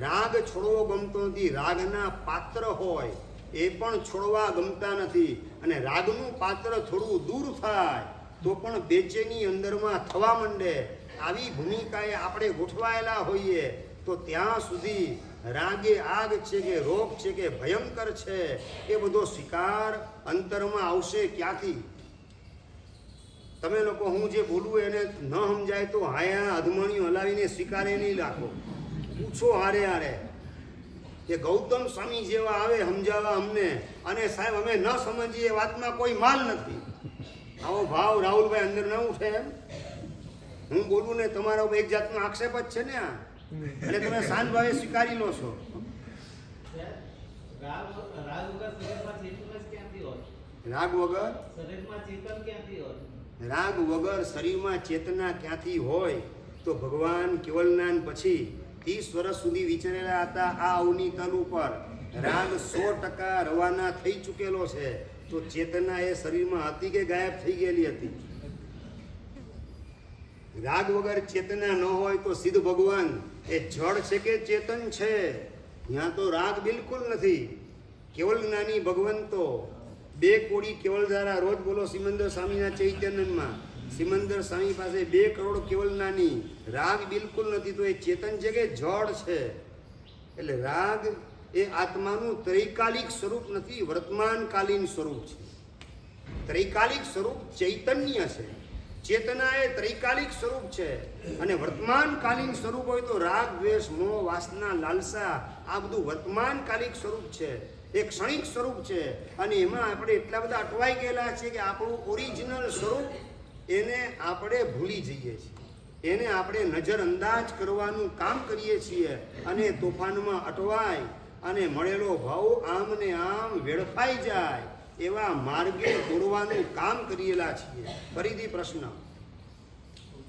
A: રાગ છોડવો ગમતો નથી. રાગના પાત્ર હોય એ પણ છોડવા ગમતા નથી. અને રાગનું પાત્ર થોડું દૂર થાય તો પણ બેચેની અંદરમાં થવા માંડે. આવી ભૂમિકાએ આપણે ગોઠવાયેલા હોઈએ તો ત્યાં સુધી રાગે આગ છે કે રોગ છે કે ભયંકર છે એ બધો સ્વીકાર અંતરમાં આવશે ક્યાંથી? તમે લોકો હું જે બોલું એને ન સમજાય તો હાયા અધમણીઓ હલાવીને સ્વીકારે નહીં રાખો. પૂછો હારે કે ગૌતમ સ્વામી જેવા આવે સમજાવવા અમને, અને સાહેબ અમે ન સમજીએ એ વાતમાં કોઈ માલ નથી. આવો ભાવ રાહુલભાઈ અંદર ન ઉઠે એમ? હું બોલું ને તમારા એક જાતનો આક્ષેપ જ છે ને આ, એટલે તમે શાંત ભાવે સ્વીકારી લો છો. રાગ વગર શરીરમાં ચેતના ક્યાંથી હોય? તો ભગવાન કેવલનાન પછી 30 વર્ષ સુધી વિચરેલા હતા આ અવની તલ ઉપર. રાગ 100% રવાના થઈ ચૂકેલો છે. તો ચેતના એ શરીરમાં હતી કે ગાયબ થઈ ગયેલી હતી? રાગ વગર ચેતના ન હોય તો સિદ્ધ ભગવાન એ જળ છે કે ચેતન છે? ત્યાં તો રાગ બિલકુલ નથી. કેવલ જ્ઞાની ભગવંતો 2 કોડી કેવલ ધારા રોજ બોલો સિમંદર સ્વામીના ચૈતન્યમાં. સિમંદર સ્વામી પાસે 2 કરોડ કેવલ જ્ઞાની. રાગ બિલકુલ નથી. તો એ ચેતન છે કે જળ છે? એટલે રાગ એ આત્માનું ત્રૈકાલિક સ્વરૂપ નથી, વર્તમાનકાલીન સ્વરૂપ છે. ત્રૈકાલિક સ્વરૂપ ચૈતન્ય છે. ચેતના એ ત્રૈકાલિક સ્વરૂપ છે. અને વર્તમાનકાલીન સ્વરૂપ હોય તો રાગ, દ્વેષ, મોહ, વાસના, લાલસા આ બધું વર્તમાનકાલિક સ્વરૂપ છે, એક ક્ષણિક સ્વરૂપ છે. અને એમાં આપણે એટલા બધા અટવાઈ ગયેલા છે કે આપણું ઓરિજિનલ સ્વરૂપ એને આપણે ભૂલી જઈએ છીએ. એને આપણે નજરઅંદાજ કરવાનું કામ કરીએ છીએ અને તોફાનમાં અટવાય અને મળેલો ભાવ આમ ને આમ વેડફાઈ જાય એવા માર્ગે દોડવાનું કામ કરેલા છીએ. ફરીથી પ્રશ્ન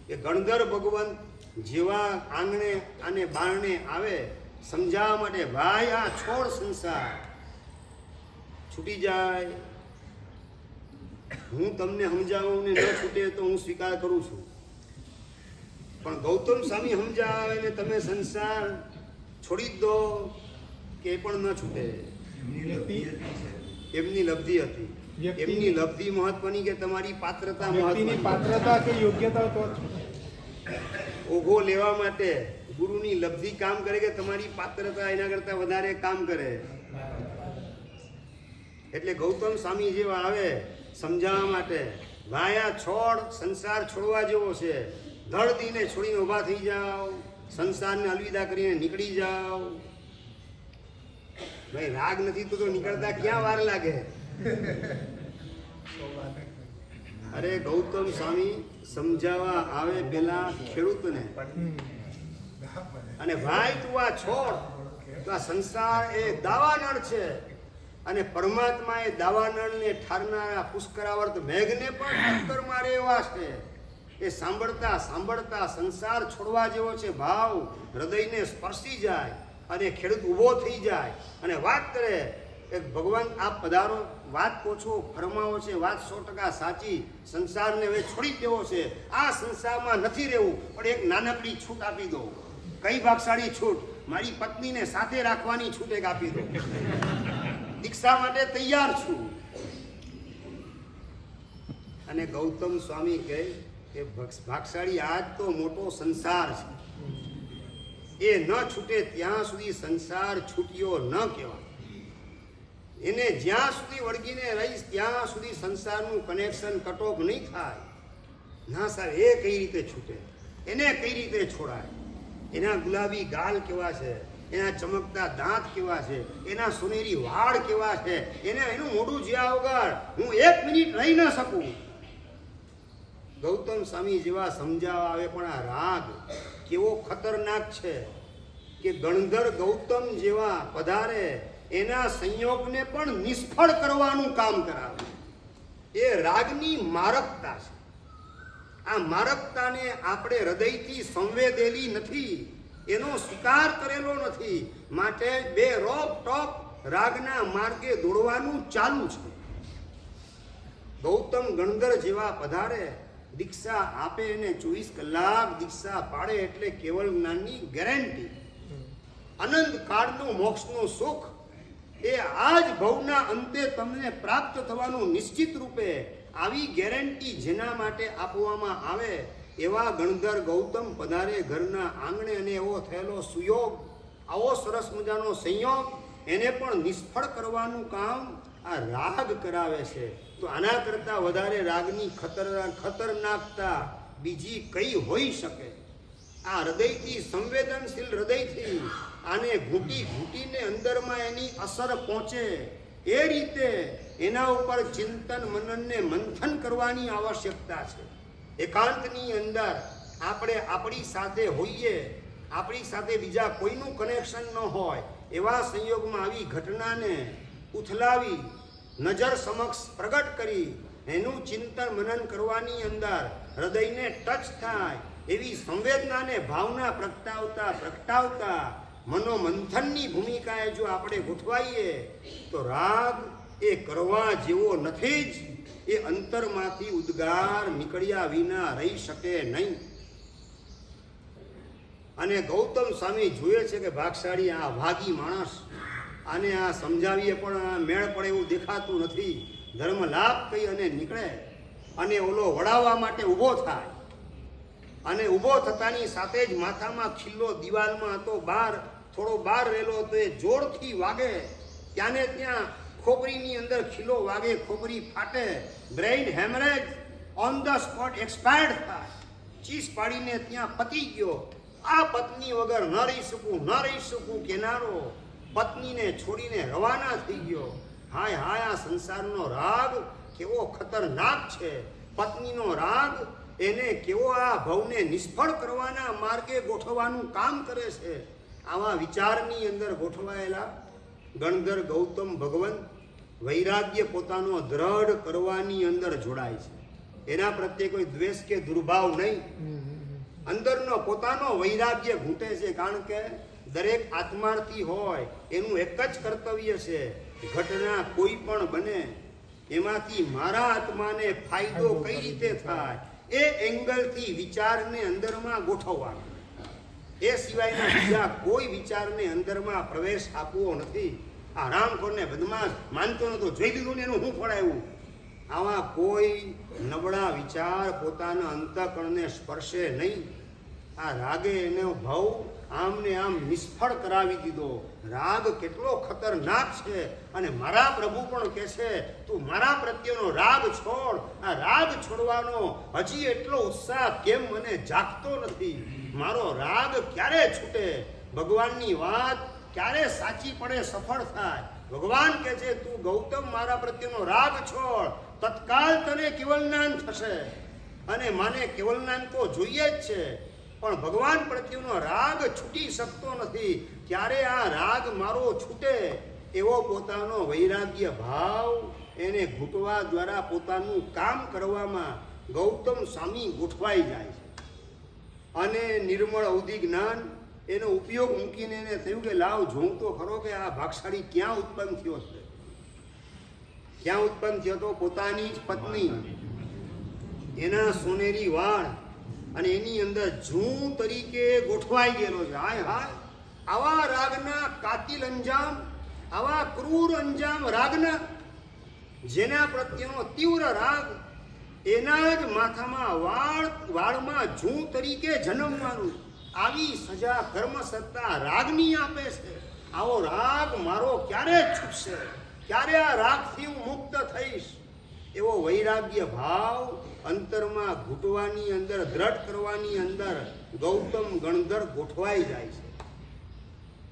A: કે ગણધર ભગવાન જેવા આંગણે અને બારણે આવે સમજાવવા માટે, ભાઈ આ છોડ સંસાર છૂટી જાય. હું તમને સમજાવું ને ન છૂટે તો હું સ્વીકાર કરું છું. પણ ગૌતમ સ્વામી સમજાવે ને તમે સંસાર છોડી જ દો કે એ પણ ન છૂટે. એમની લબ્ધિ હતી. એમની લબ્ધિ મહત્વની કે તમારી પાત્રતા મહત્વની?
C: પાત્રતા કે યોગ્યતા તો
A: ઓઘો લેવા માટે ગુરુની લબ્ધિ કામ કરે કે તમારી પાત્રતા એના કરતા વધારે કામ કરે? એટલે ગૌતમ સ્વામી જેવા આવે સમજાવવા માટે, ભાઈ આ છોડ સંસાર છોડવા જેવો છે, ધડ દીને છોડીને ઊભા થઈ જાઓ. સંસારને અલવિદા કરીને નીકળી જાઓ. ભાઈ રાગ નથી તો નીકળતા ક્યાં વાર લાગે? અરે ગૌતમ સ્વામી સમજાવવા આવે પેલા ખેડૂતને, અને ભાઈ તું આ છોડ, તો આ સંસાર એ દાવાનળ છે, અને પરમાત્મા એ દાવાનળને ઠારનારા પુષ્કરાવર્ત મેઘને પણ ટક્કર મારે એવા છે. એ સાંભળતા સાંભળતા સંસાર છોડવા જેવો છે ભાવ હૃદયને સ્પર્શી જાય, અને ખેડૂત ઊભો થઈ જાય અને વાત કરે કે ભગવાન આપ પધારો, વાત કહો છો, ફરમાવો છે, વાત 100% સાચી, સંસારને હવે છોડી દેવો છે, આ સંસારમાં નથી રહેવું, પણ એક નાનકડી છૂટ આપી દો. કઈ ભાગશાળી છૂટ? મારી પત્નીને સાથે રાખવાની છૂટ એક આપી દો. દીક્ષા માટે તૈયાર છું. અને ગૌતમ સ્વામી કહે કે ભાગશાળી આજ તો મોટો સંસાર છે, એ ન છૂટે ત્યાં સુધી સંસાર છૂટ્યો ન કહેવાય. એને જ્યાં સુધી વળગીને રહીશ ત્યાં સુધી સંસારનું કનેક્શન કટઓફ નહીં થાય. ના સાહેબ, એ કઈ રીતે છૂટે? એને કઈ રીતે છોડાય? એના ગુલાબી ગાલ કેવા છે, એના ચમકતા દાંત કેવા છે, એના સોનેરી વાળ કેવા છે, એનું મોઢું જ્યાં વગર હું 1 મિનિટ રહી ન શકું. ગૌતમ સ્વામી જેવા સમજાવવા આવે, પણ આ રાગ કેવો ખતરનાક છે કે ગણધર ગૌતમ જેવા પધારે એના સંયોગને પણ નિષ્ફળ કરવાનું કામ કરાવે. એ રાગની મારકતા છે. આ મારકતાને આપણે હૃદયથી સંવેદેલી નથી, એનો સ્વીકાર કરેલો નથી, માટે બે રોક ટોક રાગના માર્ગે દોડવાનું ચાલુ છે. ગૌતમ ગણધર જેવા પધારે, દીક્ષા આપે એને 24 કલાક દીક્ષા પાડે એટલે કેવલ જ્ઞાનની ગેરંટી, અનંત કાળનું મોક્ષનું સુખ એ આજ ભવના અંતે તમને પ્રાપ્ત થવાનું નિશ્ચિત રૂપે આવી ગેરંટી જેના માટે આપવામાં આવે, એવા ગણધર ગૌતમ પધારે ઘરના આંગણે, અને એવો થયેલો સુયોગ, આવો સરસ મજાનો સંયોગ એને પણ નિષ્ફળ કરવાનું કામ આ રાગ કરાવે છે. તો આના કરતાં વધારે રાગની ખતરનાકતા બીજી કઈ હોઈ શકે? આ હૃદયથી સંવેદનશીલ હૃદયથી આને ઘૂંટી ઘૂંટીને અંદરમાં એની અસર પહોંચે, એ રીતે એના ઉપર ચિંતન મનનને મંથન કરવાની આવશ્યકતા છે. એકાંતની અંદર આપણે આપણી સાથે હોઈએ, આપણી સાથે બીજા કોઈનું કનેક્શન ન હોય, એવા સંયોગમાં આવી ઘટનાને ઉથલાવી નજર સમક્ષ પ્રગટ કરી એનું ચિંતન મનન કરવાની અંદર હૃદયને ટચ થાય એવી સંવેદનાને ભાવના પ્રગટાવતા મનોમંથનની ભૂમિકાએ જો આપણે ગોઠવાઈએ તો રાગ એ કરવા જેવો નથી જ. એ અંતરમાંથી ઉદ્ગાર નીકળ્યા વિના રહી શકે નહીં. અને ગૌતમ સ્વામી જોઈએ છે કે ભાગશાળી આ ભાગી માણસ, આને આ સમજાવીએ પણ મેળ પડે એવું દેખાતું નથી. ધર્મ લાભ કહી અને નીકળે, અને ઓલો વડાવવા માટે ઊભો થાય, અને ઊભો થતાની સાથે જ માથામાં ખીલ્લો દિવાલમાં હતો, થોડો બહાર રહેલો હતો, એ જોરથી વાગે, ત્યાંને ત્યાં ખોપરીની અંદર ખીલ્લો વાગે, ખોપરી ફાટે, brain haemorrhage, on the spot expired થાય, ચીસ પાડીને ત્યાં પતી ગયો. આ પત્ની વગર ન રહી શકું કેનારો પત્નીને છોડીને રવાના થઈ ગયો. હાય હાય, આ સંસારનો રાગ કેવો ખતરનાક છે. પત્નીનો રાગ એને કેવો આ ભવને નિષ્ફળ કરવાના માર્ગે ગોઠવવાનું કામ કરે છે. આવા વિચારની અંદર ગોઠવાયેલા ગણધર ગૌતમ ભગવંત વૈરાગ્ય પોતાનો દ્રઢ કરવાની અંદર જોડાય છે. એના પ્રત્યે કોઈ દ્વેષ કે દુર્ભાવ નહીં, અંદરનો પોતાનો વૈરાગ્ય ઘૂંટે છે. કારણ કે દરેક આત્માર્થી હોય એનું એક જ કર્તવ્ય છે, ઘટના કોઈ પણ બને એમાંથી મારા આત્માને ફાયદો કઈ રીતે થાય એ એંગલથી વિચારને અંદરમાં ગોઠવવાનો. એ સિવાયના બીજા કોઈ વિચારને અંદરમાં પ્રવેશ આપવો નથી. આ રામખોરને બદમાશ માનતો નતો, જોઈ લીધું ને એનું હું ફળાયું. આવા કોઈ નબળા વિચાર પોતાના અંતઃકરણને સ્પર્શે નહીં. આ રાગે એનો ભાવ આમ ને આમ નિષ્ફળ કરાવી દીધો. રાગ કેટલો ખતરનાક છે. અને મારા પ્રભુ પણ કહે છે તું મારા પ્રત્યેનો રાગ છોડ. આ રાગ છોડવાનો હજી એટલો ઉત્સાહ કેમ મને જાગતો નથી? મારો રાગ ક્યારે છૂટે? ભગવાનની વાત ક્યારે સાચી પડે, સફળ થાય? ભગવાન કહે છે તું ગૌતમ મારા પ્રત્યેનો રાગ છોડ, તત્કાલ તને કેવલ જ્ઞાન થશે. અને માને કેવલ જ્ઞાન તો જોઈએ જ છે, પણ ભગવાન પ્રત્યેનો રાગ છૂટી શકતો નથી. ક્યારે આ રાગ મારો છૂટે? એવો પોતાનો વૈરાગ્ય ભાવ એને ઘૂંટવા દ્વારા પોતાનું કામ કરવામાં ગૌતમ સ્વામી ગોઠવાઈ જાય છે. અને નિર્મળ અવધિ જ્ઞાન એનો ઉપયોગ મૂકીને એને થયું કે લાવ જોઉં તો ખરો કે આ ભાગશાળી ક્યાં ઉત્પન્ન થયો છે. ક્યાં ઉત્પન્ન થયો તો? પોતાની જ પત્ની, એના સોનેરી વાળ અને એની અંદર જૂ તરીકે ગોઠવાઈ ગયેલો છે. હાય હાય, આવા રાગના કાતિલ અંજામ, આવા ક્રૂર અંજામ રાગના, જેના પ્રત્યેનો તીવ્ર રાગ, એના જ માથામાં વાળમાં જૂ તરીકે જન્મવાનું. આવી સજા કર્મ સત્તા રાગની આપે છે. આવો રાગ મારો ક્યારે છૂટશે? ક્યારે આ રાગથી હું મુક્ત થઈશ? એવો વૈરાગ્ય ભાવ અંતરમાં ઘૂંટવાની અંદર, દ્રઢ કરવાની અંદર ગૌતમ ગણધર ગોઠવાઈ જાય છે.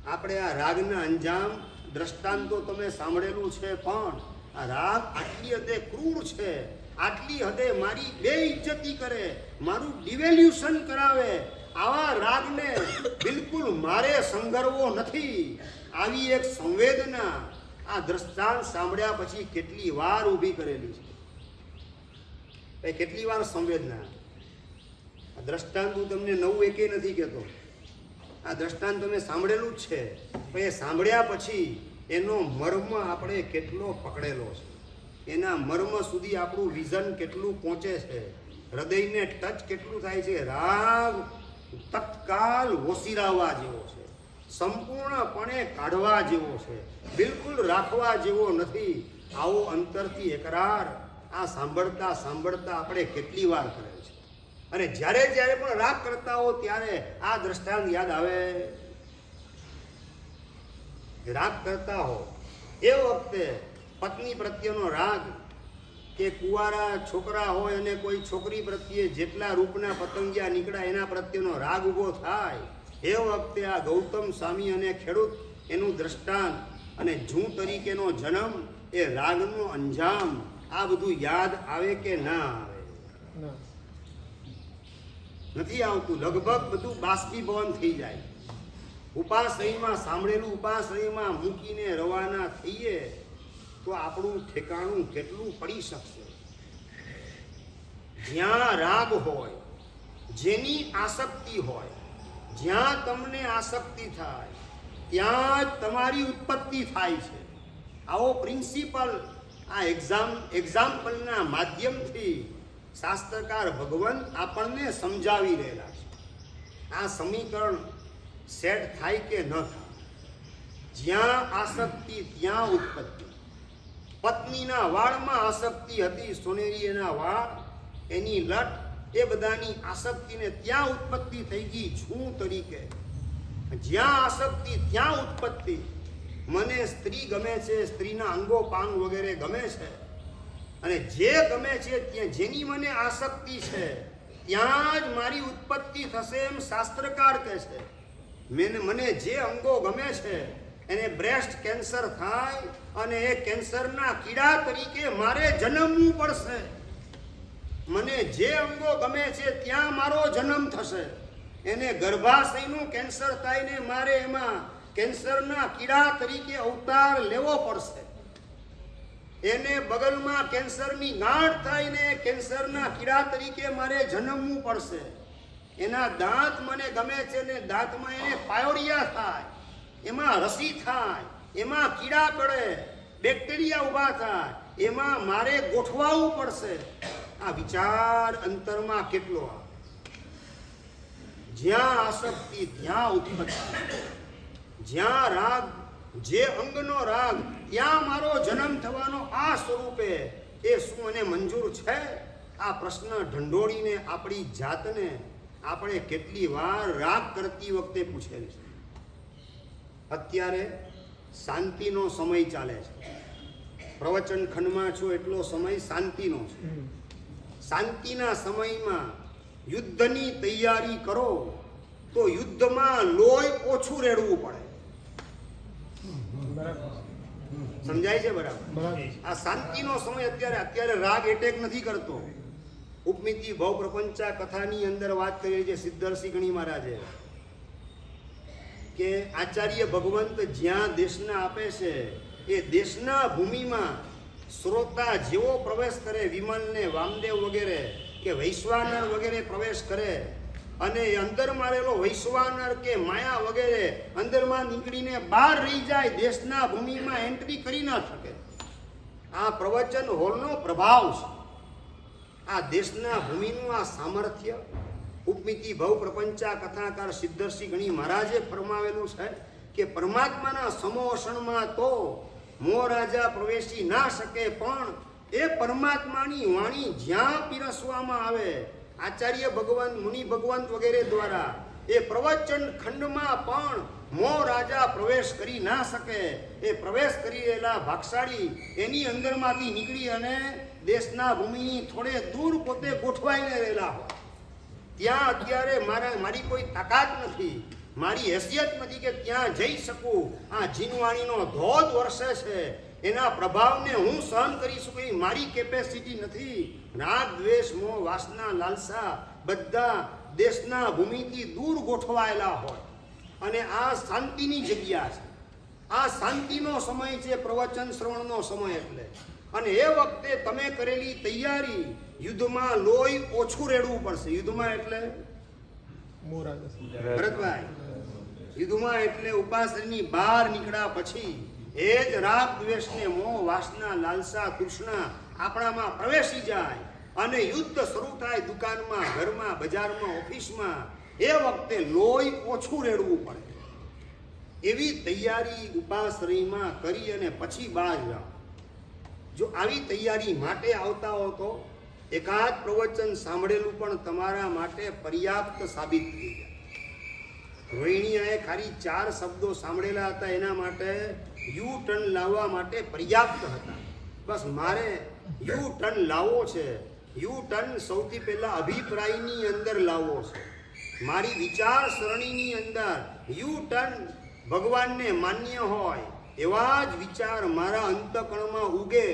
A: આપણે આ રાગના અંજામ દ્રષ્ટાંતો તમે સાંભળેલું છે, પણ આ રાગ આટલી હદે ક્રૂર છે, આટલી હદે મારી બેઇજ્જતી કરે, મારું ડિવેલ્યુશન કરાવે. આવા રાગને બિલકુલ મારે સંગરવો નથી. આવી એક સંવેદના આ દ્રષ્ટાંત સાંભળ્યા પછી કેટલી વાર ઊભી કરેલી છે. કેટલી વાર સંવેદના. આ દ્રષ્ટાંત હું તમને નવું એકે નથી કહેતો. આ દ્રષ્ટાંત તમે સાંભળેલું જ છે, પણ એ સાંભળ્યા પછી એનો મર્મ આપણે કેટલો પકડેલો છે, એના મર્મ સુધી આપણું વિઝન કેટલું પહોંચે છે, હૃદયને ટચ કેટલું થાય છે. રાગ તત્કાલ ઓસિરાવા જેવો છે, સંપૂર્ણપણે કાઢવા જેવો છે, બિલકુલ રાખવા જેવો નથી. આવો અંતરથી એકરાર આ સાંભળતા સાંભળતા આપણે કેટલી વાર કરે છે. અને જ્યારે જ્યારે પણ રાગ કરતા હો ત્યારે આ દ્રષ્ટાંત યાદ આવે. રાગ કરતા હો એ વખતે પત્ની પ્રત્યેનો રાગ, કે કુંવારા છોકરા હોય અને કોઈ છોકરી પ્રત્યે જેટલા રૂપના પતંગિયા નીકળ્યા એના પ્રત્યેનો રાગ ઊભો થાય, એ વખતે આ ગૌતમ સ્વામી અને ખેડૂત એનું દ્રષ્ટાંત અને જૂ તરીકેનો જન્મ, એ રાગનો અંજામ, આ બધું યાદ આવે કે ના આવે? નથી આવતું. લગભગ બધું બાષ્પીભવન થઈ જાય. ઉપાશ્રયમાં સાંભળેલું ઉપાશ્રયમાં મૂકીને રવાના થઈએ તો આપણું ઠેકાણું કેટલું પડી શકશે? જ્યાં રાગ હોય, જેની આસક્તિ હોય, જ્યાં તમને આસક્તિ થાય ત્યાં જ તમારી ઉત્પત્તિ થાય છે. આવો પ્રિન્સિપલ આ એક્ઝામ્પલના માધ્યમથી શાસ્ત્રકાર ભગવાન આપણને સમજાવી રહેલા છે. આ સમીકરણ સેટ થાય કે ન થાય? જ્યાં આસક્તિ ત્યાં ઉત્પત્તિ. પત્નીના વાળમાં આસક્તિ હતી, સોનેરી એના વાળ, એની લટ, એ બધાની આસક્તિને ત્યાં ઉત્પત્તિ થઈ ગઈ છું તરીકે. જ્યાં આસક્તિ ત્યાં ઉત્પત્તિ. મને સ્ત્રી ગમે છે, સ્ત્રીના અંગો પાંગ વગેરે ગમે છે, અને જે ગમે છે ત્યાં જેની મને આસક્તિ છે ત્યાં જ મારી ઉત્પત્તિ થશે એમ શાસ્ત્રકાર કહે છે. મને જે અંગો ગમે છે એને બ્રેસ્ટ કેન્સર થાય અને એ કેન્સરના કીડા તરીકે મારે જન્મવું પડશે. મને જે અંગો ગમે છે ત્યાં મારો જન્મ થશે. એને ગર્ભાશયનું કેન્સર થાય ને મારે એમાં કેન્સરના કીડા તરીકે અવતાર લેવો પડશે. એને બગલમાં કેન્સરની ગાંઠ થાય ને કેન્સરના કીડા તરીકે મારે જન્મવું પડશે. એના દાંત મને ગમે છે ને દાંતમાં એને પાયોરિયા થાય, એમાં રસી થાય, એમાં કીડા પડે, બેક્ટેરિયા ઊભા થાય, એમાં મારે ગોઠવાવું પડશે. આ વિચાર અંતરમાં કેટલો આવે? જ્યાં આસક્તિ ત્યાં ઉત્પત્તિ, જ્યાં રાગ, જે અંગનો રાગ ત્યાં મારો જન્મ થવાનો આ સ્વરૂપે એ શું મને મંજૂર છે? આ પ્રશ્ન ઢંઢોળીને આપણી જાતને આપણે કેટલી વાર રાગ કરતી વખતે પૂછેલ છે. અત્યારે શાંતિનો સમય ચાલે છે. પ્રવચન ખંડમાં છો એટલો સમય શાંતિનો છે. શાંતિના સમયમાં યુદ્ધની તૈયારી કરો તો યુદ્ધમાં લોહી ઓછું રેડવું પડે. સમજાય છે બરાબર? આ શાંતિનો સમય અત્યારે રાગ એટેક નથી કરતો. ઉપમિતિ ભવ પ્રપંચા કથાની અંદર વાત કરી છે સિદ્ધર્ષિ ગણી મહારાજે કે આચાર્ય ભગવંત જ્યાં દેશના આપે છે એ દેશના ભૂમિમાં શ્રોતા જેવો પ્રવેશ કરે, વિમલ ને વામદેવ વગેરે કે વૈશ્વાનર વગેરે પ્રવેશ કરે અને અંદર મારેલો વૈશ્વાનર કે માયા વગેરે અંદરમાં નીકળીને બહાર રહી જાય, દેશના ભૂમિમાં એન્ટ્રી કરી ના શકે. આ પ્રવચન હોલનો પ્રભાવ છે. આ દેશના ભૂમિનું આ સામર્થ્ય ઉપમિતિ ભવ પ્રપંચા કથાકાર સિદ્ધર્ષિ ગણી મહારાજે ફરમાવેલું છે કે પરમાત્માના સમોષણમાં તો મોહ રાજા પ્રવેશી ના શકે, પણ એ પરમાત્માની વાણી જ્યાં પીરસવામાં આવે આચાર્ય ભગવાન મુનિ ભગવંત વગેરે દ્વારા એ પ્રવચન ખંડમાં પણ મોહ રાજા પ્રવેશ કરી ના શકે. એ પ્રવેશ કરી રહેલા ભાગશાળી એની અંદરમાંથી નીકળી અને દેશના ભૂમિની થોડે દૂર પોતે ગોઠવાઈને રહેલા હોય. ત્યાં અત્યારે મારી કોઈ તાકાત નથી, મારી હેસિયત નથી કે ત્યાં જઈ શકું. આ જીનવાણીનો ધોધ વરસે છે, એના પ્રભાવને હું સહન કરી શકું એ મારી કેપેસિટી નથી. રાગ દ્વેષ મોહ વાસના લાલસા બધા દેશના ભૂમિથી દૂર ગોઠવાયેલા હોય અને આ શાંતિની જગ્યા છે. આ શાંતિનો સમય છે, પ્રવચન શ્રવણનો સમય. એટલે અને એ વખતે તમે કરેલી તૈયારી યુદ્ધમાં લોહી ઓછું રેડવું પડશે. યુદ્ધમાં એટલે ભરતભાઈ, યુદ્ધમાં એટલે ઉપાસની બહાર નીકળ્યા પછી એ જ રાગ દ્વેષને મોહ વાસના લાલસા તૃષ્ણા આપણામાં પ્રવેશી જાય અને યુદ્ધ શરૂ થાય દુકાનમાં, ઘરમાં, બજારમાં, ઓફિસમાં. એ વખતે લોહી ઓછું રેડવું પડે. એવી તૈયારી ઉપાશ્રયમાં કરી અને પછી બહાર જાઓ. જો આવી તૈયારી માટે આવતા હો તો એકાદ પ્રવચન સાંભળેલું પણ તમારા માટે પર્યાપ્ત સાબિત થઈ જાય. રોહિણીયાએ ખાલી 4 શબ્દો સાંભળેલા હતા, એના માટે યુ ટર્ન લાવવા માટે પર્યાપ્ત હતા. બસ મારે યુ ટર્ન લાવવો છે. યુ ટર્ન સૌથી પહેલા અભિપ્રાયની અંદર લાવવો છે. મારી વિચાર સરણીની અંદર યુ ટર્ન ભગવાનને માન્ય હોય એવા જ વિચાર મારા અંતઃકરણમાં ઉગે.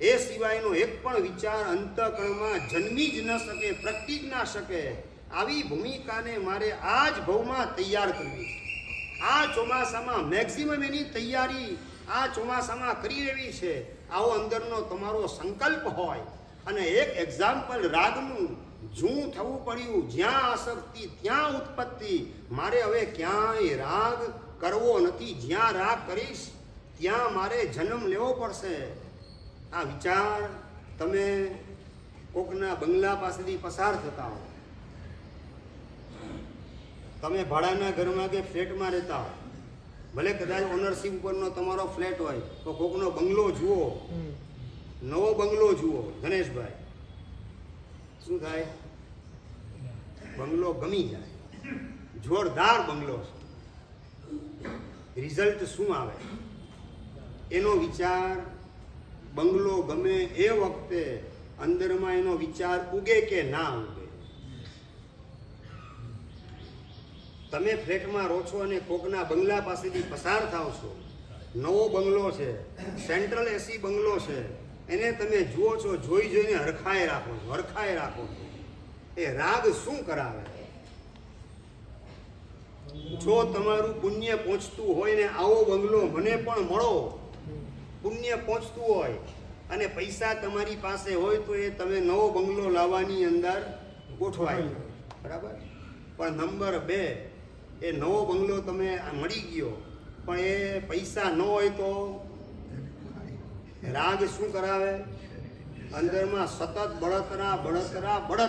A: એ સિવાયનો એક પણ વિચાર અંતઃકરણમાં જન્મી જ ન શકે, પ્રગટી જ ના શકે. આવી ભૂમિકાને મારે આ જ ભવમાં તૈયાર કરવી છે. આ ચોમાસામાં મેક્સિમમ એની તૈયારી આ ચોમાસામાં કરી લેવી છે. આવો અંદરનો તમારો સંકલ્પ હોય અને એક એક્ઝામ્પલ રાગનું જૂં થવું પડ્યું, જ્યાં આસક્તિ ત્યાં ઉત્પત્તિ. મારે હવે ક્યાંય રાગ કરવો નથી. જ્યાં રાગ કરીશ ત્યાં મારે જન્મ લેવો પડશે. આ વિચાર તમે કોકના બંગલા પાસેથી પસાર થતા હો, તમે ભાડાના ઘરમાં કે ફ્લેટમાં રહેતા હો, ભલે કદાચ ઓનરશીપ ઉપરનો તમારો ફ્લેટ હોય તો કોકનો બંગલો જુઓ, નવો બંગલો જુઓ. ગણેશભાઈ, શું થાય? બંગલો ગમી જાય, જોરદાર બંગલો છે. રિઝલ્ટ શું આવે? એનો વિચાર બંગલો ગમે એ વખતે અંદરમાં એનો વિચાર ઉગે કે ના ઉગે? તમે ફ્લેટમાં રહો છો અને કોકના બંગલા પાસેથી પસાર થાવ છો, નવો બંગલો છે, સેન્ટ્રલ એસી બંગલો છે, એને તમે જુઓ છો, જોઈને હરખાઈ રાખો છો. એ રાગ શું કરાવે? જો તમારું પુણ્ય પહોંચતું હોય ને આવો બંગલો મને પણ મળો, પુણ્ય પહોંચતું હોય અને પૈસા તમારી પાસે હોય તો એ તમે નવો બંગલો લાવવાની અંદર ગોઠવાય, બરાબર. પણ નંબર 2, એ નવો બંગલો તમે મળી ગયો પણ એ પૈસા ન હોય તો રાગ શું કરાવે? અંદરમાં સતત બળતરા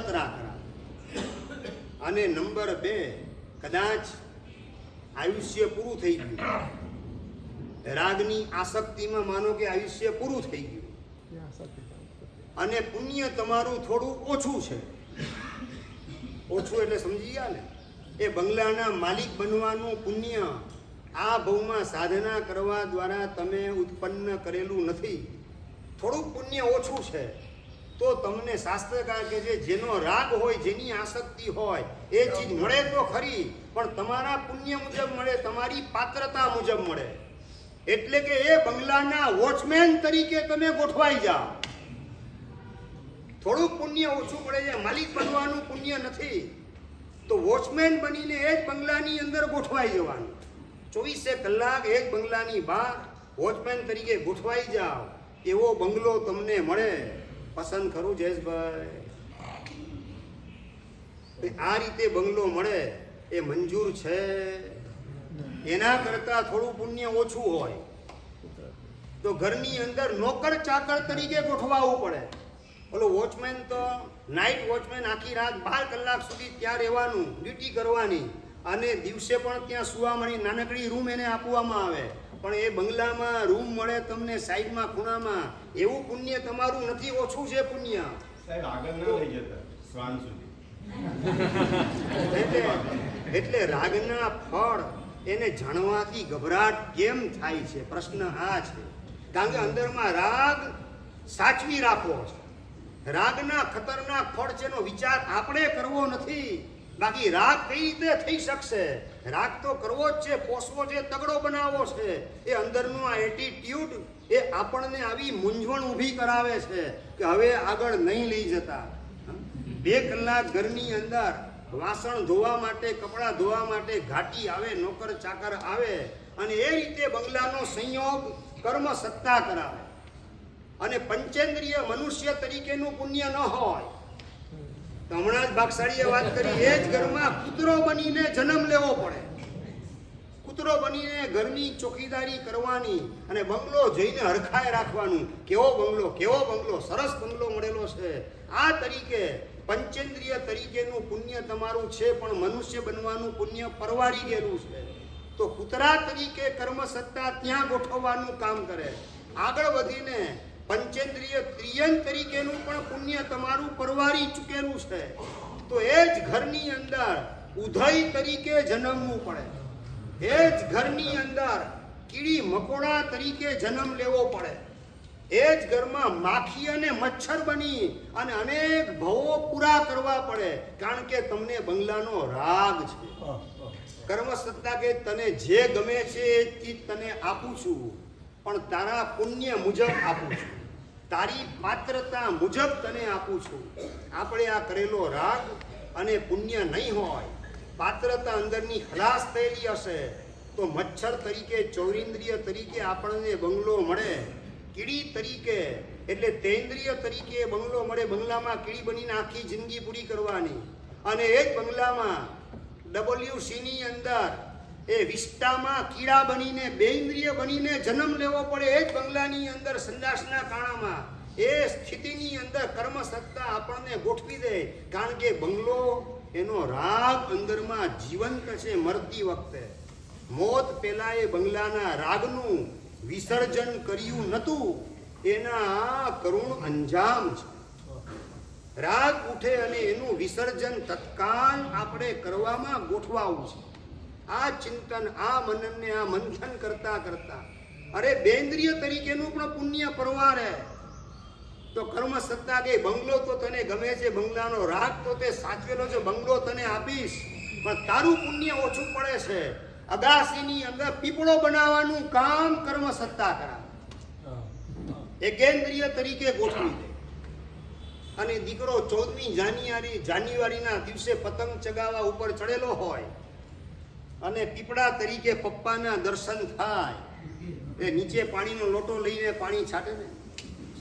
A: કરાવે. અને નંબર 2, કદાચ આયુષ્ય પૂરું થઈ ગયું, રાગની આસક્તિમાં માનો કે આયુષ્ય પૂરું થઈ ગયું અને પુણ્ય તમારું થોડું ઓછું છે, ઓછું એટલે સમજી ગયા ને? એ બંગલાના માલિક બનવાનું પુણ્ય આ ભવમાં સાધના કરવા દ્વારા તમે ઉત્પન્ન કરેલું નથી. થોડુંક પુણ્ય ઓછું છે તો તમને શાસ્ત્રકાર કે છે જેનો રાગ હોય, જેની આસક્તિ હોય એ ચીજ મળે તો ખરી, પણ તમારા પુણ્ય મુજબ મળે, તમારી પાત્રતા મુજબ મળે. એટલે કે એ બંગલાના વોચમેન તરીકે તમે ગોઠવાઈ જાઓ. થોડુંક પુણ્ય ઓછું પડે છે, માલિક બનવાનું પુણ્ય નથી, તો વોચમેન બનીને એ જ બંગલાની અંદર ગોઠવાઈ જવાનું. 24 કલાક એ જ બંગલાની બહાર વોચમેન તરીકે ગોઠવાઈ જાઓ, એવો બંગલો તમને મળે. પસંદ ખરું જયેશભાઈ? આ રીતે બંગલો મળે એ મંજૂર છે? એના કરતા થોડું પુણ્ય ઓછું હોય તો ઘરની અંદર નોકર ચાકર તરીકે ગોઠવાવું પડે. ઓલો વોચમેન તો નાઇટ વોચમેન આખી રાત 12 કલાક સુધી ત્યાં રહેવાનું, ડ્યુટી કરવાની, અને દિવસે પણ ત્યાં સુવા મળી નાનકડી રૂમ એને આપવામાં આવે. પણ એ બંગલામાં રૂમ મળે તમને સાઈડમાં ખૂણામાં, એવું પુણ્ય તમારું નથી, ઓછું છે પુણ્ય.
F: સાહેબ આગળ ના લઈ જતા શ્વાન સુધી.
A: એટલે રાગના ફળ એને જાણવાથી ગભરાટ કેમ થાય છે? પ્રશ્ન આ છે. કારણ કે અંદરમાં રાગ સાચવી રાખવો છે. રાગના ખતરનાક ફળ છે એનો વિચાર આપણે કરવો નથી. બાકી રાગ કઈ રીતે થઈ શકશે? રાગ તો કરવો જ છે, પોષવો છે, તગડો બનાવવો છે. એ અંદરનો આ એટીટ્યુડ એ આપણને આવી મૂંઝવણ ઊભી કરાવે છે કે હવે આગળ નહીં લઈ જતા. 2 કલાક ઘરની અંદર વાસણ ધોવા માટે, કપડાં ધોવા માટે ઘાટી આવે, નોકર ચાકર આવે, અને એ રીતે બંગલાનો સંયોગ કર્મ સત્તા કરાવે. અને પંચેન્દ્રિય મનુષ્ય તરીકેનું પુણ્ય ન હોય તો હમણાં જ ભાગશાળીએ વાત કરી, એ જ ઘરમાં કૂતરો બનીને જન્મ લેવો પડે. કૂતરો બનીને ઘરની ચોકીદારી કરવાની અને બંગલો જઈને હરખાય રાખવાનું. કેવો બંગલો, કેવો બંગલો, સરસ બંગલો મળેલો છે. આ તરીકે પંચેન્દ્રિય તરીકેનું પુણ્ય તમારું છે, પણ મનુષ્ય બનવાનું પુણ્ય પરવારી ગયેલું છે. તો કૂતરા તરીકે કર્મ સત્તા ત્યાં ગોઠવવાનું કામ કરે. આગળ વધીને પંચેન્દ્રિય ત્રિયન તરીકેનું પણ પુણ્ય તમારું પરવારી ચૂકેલું છે. તો એ જ ઘરની અંદર ઉધય તરીકે જન્મવું પડે. એ જ ઘરની અંદર કીડી મકોડા તરીકે જન્મ લેવો પડે. એ જ ઘરમાં માખી અને મચ્છર બની અને અનેક ભવો પૂરા કરવા પડે. કારણ કે તમને બંગલાનો રાગ છે. કર્મ સત્તા કે તને જે ગમે છે એ ચીજ તને આપું છું, પણ તારા પુણ્ય મુજબ આપું છું, તારી પાત્રતા મુજબ તને આપું છું. આપણે આ કરેલો રાગ અને પુણ્ય નહીં હોય, પાત્રતા અંદરની ખલાસ થયેલી હશે, તો મચ્છર તરીકે, ચૌરિન્દ્રિય તરીકે આપણને બંગલો મળે. કીડી તરીકે એટલે તેન્દ્રિય તરીકે બંગલો મળે. બંગલામાં કીડી બનીને આખી જિંદગી પૂરી કરવાની. અને એ જ બંગલામાં WC ની અંદર એ વિષ્ટામાં કીડા બનીને, બેઇન્દ્રિય બનીને જન્મ લેવો પડે. એ જ બંગલાની અંદર સંદાસના કાણામાં એ સ્થિતિની અંદર કર્મ સત્તા આપણને ગોઠવી દે. કારણ કે બંગલો એનો રાગ અંદરમાં જીવંત છે. મરતી વખતે મોત પહેલા એ બંગલાના રાગનું વિસર્જન કર્યું નતું, એના કરુણ અંજામ છે. રાગ ઉઠે અને એનું વિસર્જન તત્કાલ આપણે કરવામાં ગોઠવાવું છે. આ ચિંતન, આ મનનને, આ મંથન કરતા કરતા અરે બેન્દ્રિય તરીકેનું પણ પુણ્ય પરવારે. તો કર્મ સત્તા કે બંગલો તો તને ગમે છે, બંગલાનો રાગ તો તે સાચવેલો છે, બંગલો તને આપીશ, પણ તારું પુણ્ય ઓછું પડે છે. અગાસીની અંદર પીપળો બનાવવાનું કામ કર્મ સત્તા કરાવે. એકેન્દ્રિય તરીકે ગોઠવી દે. અને દીકરો 14મી જાન્યુઆરીના દિવસે પતંગ ચગાવવા ઉપર ચડેલો હોય અને પીપળા તરીકે પપ્પાના દર્શન થાય, એ નીચે પાણીનો લોટો લઈને પાણી છાંટે ને,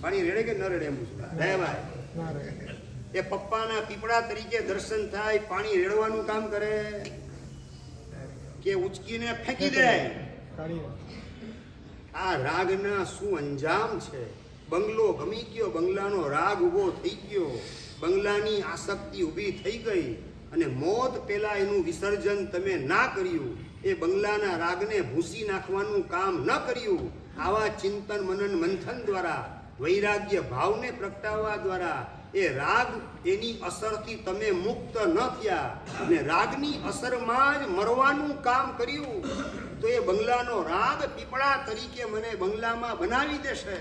A: પાણી રેડે કે ન રેડે? એમ રે ભાઈ, એ પપ્પાના પીપળા તરીકે દર્શન થાય, પાણી રેડવાનું કામ કરે કે ઉચકીને ફેંકી દે? આ રાગના શું અંજામ છે. બંગલો ગમી ગયો, બંગલાનો રાગ ઊભો થઈ ગયો, બંગલાની આસક્તિ ઊભી થઈ ગઈ, અને મોત પહેલા એનું વિસર્જન તમે ના કર્યું, એ બંગલાના રાગને ભૂસી નાખવાનું કામ ન કર્યું. આવા ચિંતન મનન મંથન દ્વારા, વૈરાગ્ય ભાવને પ્રગટાવવા દ્વારા એ રાગ એની અસરથી તમે મુક્ત ન થયા અને રાગની અસરમાં જ મરવાનું કામ કર્યું તો એ બંગલાનો રાગ પીપળા તરીકે મને બંગલામાં બનાવી દેશે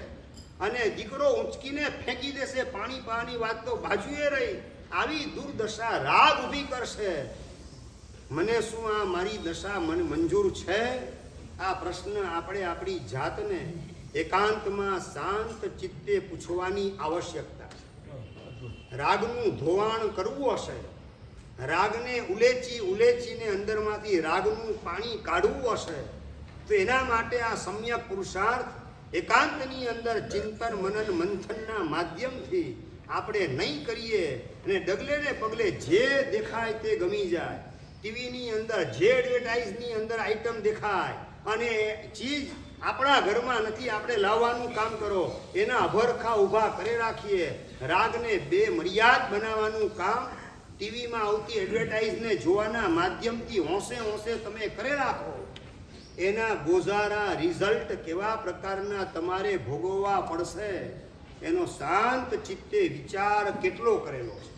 A: અને દીકરો ઊંચકીને ફેંકી દેશે. પાણી પાણી વાત તો બાજુએ રહી. આવી દુર્દશા રાગ ઊભી કરશે. મને શું આ મારી દશા મને મંજૂર છે? આ પ્રશ્ન આપણે આપણી જાતને એકાંતમાં શાંત ચિત્તે પૂછવાની આવશ્યકતા છે. રાગનું ધોવાણ કરવું હશે, રાગને ઉલેચીને અંદરમાંથી રાગનું પાણી કાઢવું હશે તો એના માટે આ સમ્યક પુરુષાર્થ એકાંતની અંદર ચિંતન મનન મંથનના માધ્યમથી આપણે નહીં કરીએ અને ડગલે ને પગલે જે દેખાય તે ગમી જાય, ટીવીની અંદર જે એડવર્ટાઇઝની અંદર આઈટમ દેખાય અને ચીજ આપણા ઘરમાં નથી આપણે લાવવાનું કામ કરો, એના અભરખા ઊભા કરી રાખીએ. રાગને બે મર્યાદ બનાવવાનું કામ ટીવીમાં આવતી એડવર્ટાઇઝને જોવાના માધ્યમથી હોંશે તમે કરી રાખો. એના ગોઝારા રિઝલ્ટ કેવા પ્રકારના તમારે ભોગવવા પડશે એનો શાંત ચિત્તે વિચાર કેટલો કરેલો છે?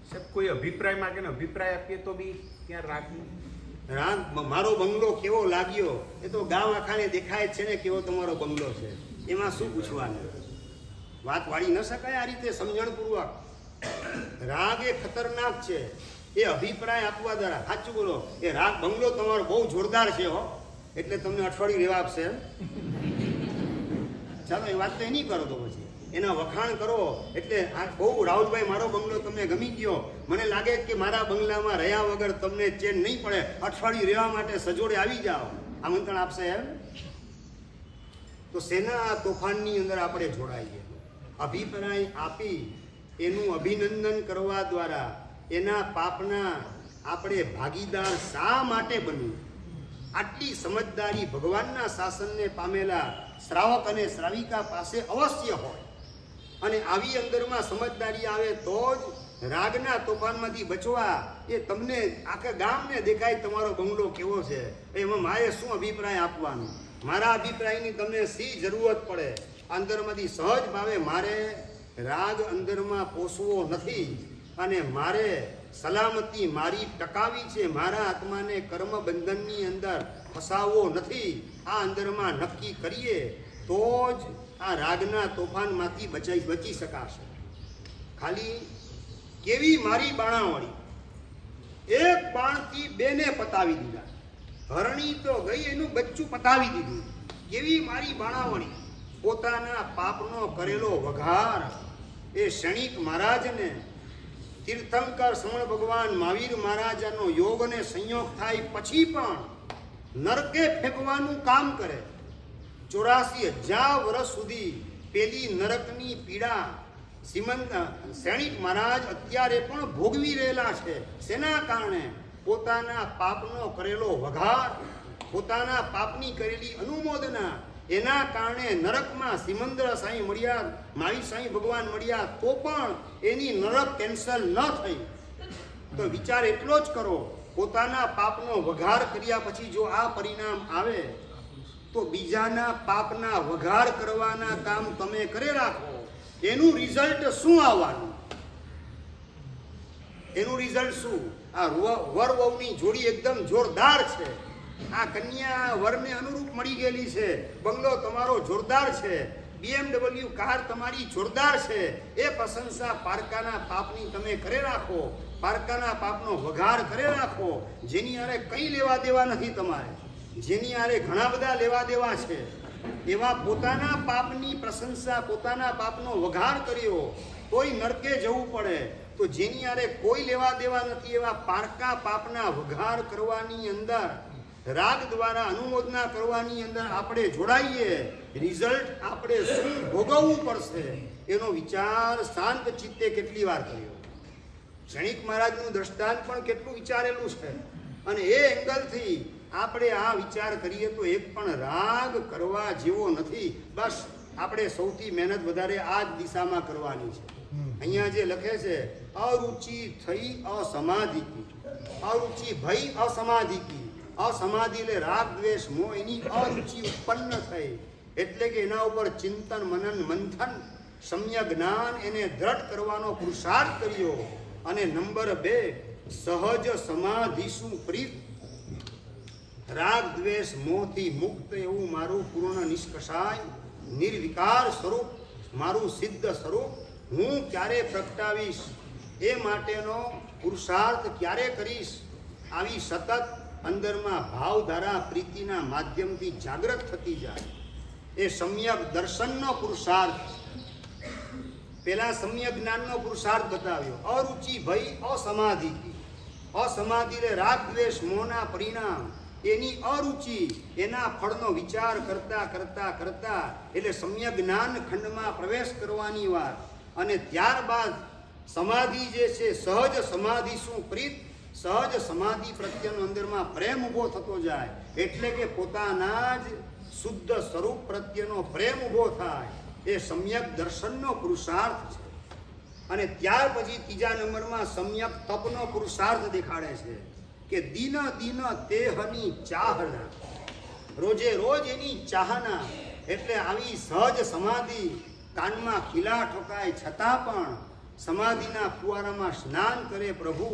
C: સાહેબ કોઈ અભિપ્રાય માંગે ને અભિપ્રાય આપીએ તો બી ત્યાં રાખવું.
A: રાગ મારો બંગલો કેવો લાગ્યો એ તો ગામ આખાને દેખાય છે ને કેવો તમારો બંગલો છે, એમાં શું પૂછવાનું? વાત વાળી ન શકાય આ રીતે સમજણપૂર્વક. રાગ એ ખતરનાક છે. એ અભિપ્રાય આપવા દ્વારા સાચું બોલો, એ રાગ બંગલો તમારો બહુ જોરદાર છે હો એટલે તમને અઠવાડિયું રહેવા આપશે એમ? ચાલો એ વાત તો એ નહીં કરો તો પછી એના વખાણ કરો એટલે આ બહુ રાહુલભાઈ મારો બંગલો તમને ગમી ગયો, મને લાગે કે મારા બંગલામાં રહ્યા વગર તમને ચેન નહીં પડે, અઠવાડિયું રહેવા માટે સજોડે આવી જાઓ, આમંત્રણ આપશે એમ? તો શેના તોફાનની અંદર આપણે જોડાઈએ? અભિપ્રાય આપી એનું અભિનંદન કરવા દ્વારા એના પાપના આપણે ભાગીદાર શા માટે બનવું? આટલી સમજદારી ભગવાનના શાસનને પામેલા શ્રાવક અને શ્રાવિકા પાસે અવશ્ય હોય અને આવી અંદરમાં સમજદારી આવે તો જ રાગના તોફાનમાંથી બચવા. એ તમને આખા ગામને દેખાય તમારો બંગલો કેવો છે, એમાં મારે શું અભિપ્રાય આપવાનો? મારા અભિપ્રાયની તમને શી જરૂરત પડે? અંદરમાંથી સહજ ભાવે મારે રાગ અંદરમાં પોષવો નથી અને મારે સલામતી મારી ટકાવી છે, મારા આત્માને કર્મ બંધનની અંદર ફસાવવો નથી. આ અંદરમાં નક્કી કરીએ તો જ આ રાગના તોફાનમાંથી બચી શકાશે. ખાલી કેવી મારી બાણાવળી, એક બાણથી બેને પતાવી દીધા. હરણી તો ગઈ એનું બચ્ચું પતાવી દીધું. કેવી મારી બાણાવળી, પોતાના પાપનો કરેલો વઘાર એ ક્ષણિક મહારાજને તીર્થંકર શ્રમણ ભગવાન મહાવીર મહારાજનો યોગ અને સંયોગ થાય પછી પણ નરકે ફેંકવાનું કામ કરે. 84,000 વર્ષ સુધી પેલી નરકની પીડા શ્રેણિક મહારાજ અત્યારે પણ ભોગવી રહેલા છે. શેના કારણે? પોતાના પાપનો કરેલો વઘાર, પોતાના પાપની કરેલી અનુમોદના, એના કારણે નરકમાં સિમંદર સાંઈ મળ્યા, મહાવીર સાંઈ ભગવાન મળ્યા તો પણ એની નરક કેન્સલ ન થઈ. તો વિચાર એટલો જ કરો, પોતાના પાપનો વઘાર કર્યા પછી જો આ પરિણામ આવે તો બીજાના પાપના વઘાર કરવાના કામ તમે કરી રાખો, એનું રિઝલ્ટ શું આવવાનું? એનું રિઝલ્ટ શું? આ વર વહુની જોડી એકદમ જોરદાર છે, આ કન્યા વરને અનુરૂપ મળી ગયેલી છે, બંગલો તમારો જોરદાર છે, BMW કાર તમારી જોરદાર છે. એ પ્રશંસા પારકાના પાપની તમે કરી રાખો, પારકાના પાપનો વઘાર કરી રાખો. જેની આરે કંઈ લેવા દેવા નથી તમારે, જેની આરે ઘણા બધા લેવા દેવા છે, એવા પોતાના પાપની પ્રશંસા, પોતાના પાપનો વઘાર કર્યો તોય નરકે જવું પડે. તો જેની આરે કોઈ લેવા દેવા નથી એવા પારકા પાપના વઘાર કરવાની અંદર, રાગ દ્વારા અનુમોદના કરવાની અંદર આપણે જોડાઈએ. રિઝલ્ટ આપણે શું ભોગવવું પડશે એનો વિચાર શાંત ચિત્તે કેટલી વાર કર્યો? ક્ષણિક મહારાજનું દ્રષ્ટાંત પણ કેટલું વિચારેલું છે અને એ એંગલથી આપણે આ વિચાર કરીએ તો એક પણ રાગ કરવા જેવો નથી. બસ આપણે સૌથી મહેનત વધારે આ જ દિશામાં કરવાની છે. અહીંયા જે લખે છે અરુચિ થઈ અસમાધિકી, અરુચિ ભઈ અસમાધિકી. અસમાધિ એટલે રાગ દ્વેષ મોહ, એની અરુચિ ઉત્પન્ન થઈ એટલે કે એના ઉપર ચિંતન મનન મંથન સમ્યક જ્ઞાન એને દ્રઢ કરવાનો પુરુષાર્થ કર્યો. અને નંબર 2, સહજ સમાધિશું પ્રીત, રાગ દ્વેષ મોહથી મુક્ત એવું મારું પૂર્ણ નિષ્કષાય નિર્વિકાર સ્વરૂપ, મારું સિદ્ધ સ્વરૂપ હું ક્યારે પ્રગટાવીશ, એ માટેનો પુરુષાર્થ ક્યારે કરીશ. આવી સતત અંદરમાં ભાવધારા પ્રીતિના માધ્યમથી જાગૃત થતી જાય એ સમ્યક દર્શનનો પુરુષાર્થ. પેલા સમ્યક જ્ઞાનનો પુરુષાર્થ બતાવ્યો. અરુચિ ભય અસમાધિથી, અસમાધિ રે રાગ દ્વેષ મોહના પરિણામ, એની અરુચિ, એના ફળનો વિચાર કરતા કરતા કરતા એટલે સમ્યક જ્ઞાન ખંડમાં પ્રવેશ કરવાની વાત. અને ત્યારબાદ સમાધિ જે છે, સહજ સમાધિ શું પ્રીત, સહજ સમાધિ પ્રત્યેનો અંદરમાં પ્રેમ ઊભો થતો જાય. એટલે કે પોતાના જ શુદ્ધ સ્વરૂપ પ્રત્યેનો પ્રેમ ઊભો થાય. એ સમ્યક દર્શનનો પુરુષાર્થ છે. અને ત્યાર પછી ત્રીજા નંબરમાં સમ્યક તપનો પુરુષાર્થ દેખાડે છે કે દિન દિન તેહની ચાહના, રોજે રોજ એની ચાહના. એટલે આવી સહજ સમાધિ, કાનમાં ખીલા ઠોકાય છતાં પણ સમાધિના ફુવારામાં સ્નાન કરે પ્રભુ,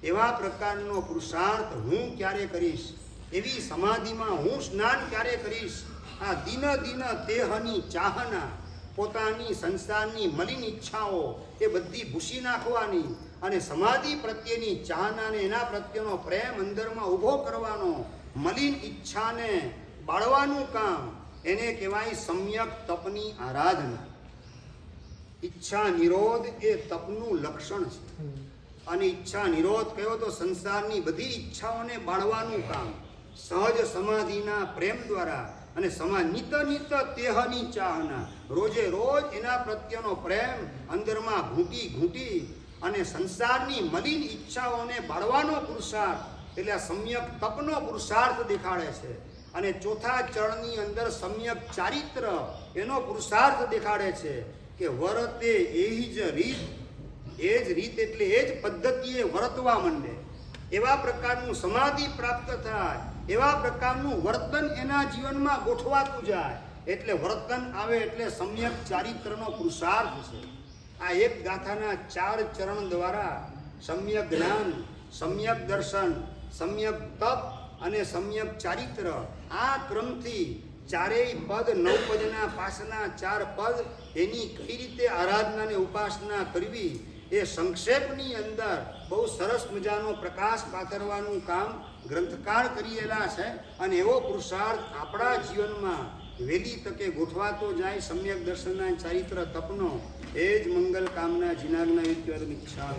A: એવા પ્રકારનો પુરુષાર્થ હું ક્યારે કરીશ, એવી સમાધિમાં હું સ્નાન ક્યારે કરીશ. આ દિન દિન તેહની ચાહના, પોતાની સંસારની મલિન ઈચ્છાઓ એ બધી ભૂસી નાખવાની અને સમાધિ પ્રત્યેની ચાહનાને, એના પ્રત્યેનો પ્રેમ અંદરમાં ઊભો કરવાનો, મલિન ઈચ્છાને બાળવાનું કામ, એને કહેવાય સમ્યક તપની આરાધના. ઈચ્છા નિરોધ એ તપનું લક્ષણ છે. અને ઈચ્છા નિરોધ કયો તો સંસારની બધી ઈચ્છાઓને બાળવાનું કામ સહજ સમાધિના પ્રેમ દ્વારા. અને નિત નિત તેહની ચાહના, રોજે રોજ એના પ્રત્યેનો પ્રેમ અંદરમાં ઘૂંટી ઘૂંટી અને સંસારની મલિન ઈચ્છાઓને બાળવાનો પુરુષાર્થ, એટલે આ સમ્યક તપનો પુરુષાર્થ દેખાડે છે. અને ચોથા ચરણની અંદર સમ્યક ચારિત્ર, એનો પુરુષાર્થ દેખાડે છે કે વર્તે એ જ રીત, એ જ રીત એટલે એ જ પદ્ધતિએ વર્તવા માંડે. એવા પ્રકારનું સમાધિ પ્રાપ્ત થાય, એવા પ્રકારનું વર્તન એના જીવનમાં ગોઠવાતું જાય. એટલે વર્તન આવે એટલે સમ્યક ચારિત્રનો પુરુષાર્થ છે. આ એક ગાથાના 4 ચરણ દ્વારા સમ્યક જ્ઞાન, સમ્યક દર્શન, સમ્યક તપ અને સમ્યક ચારિત્ર, આ ક્રમથી ચારેય પદ, 9 પદના પાછના 4 પદ, એની કઈ રીતે આરાધના અને ઉપાસના કરવી, એ સંક્ષેપની અંદર બહુ સરસ મજાનો પ્રકાશ પાથરવાનું કામ ગ્રંથકાર કરેલા છે. અને એવો પુરુષાર્થ આપણા જીવનમાં વહેલી તકે ગોઠવાતો જાય સમ્યક દર્શનના ચારિત્ર તપનો. એ જ મંગલ કામના જીનાગના વિદ્યાર્થી ઈચ્છા.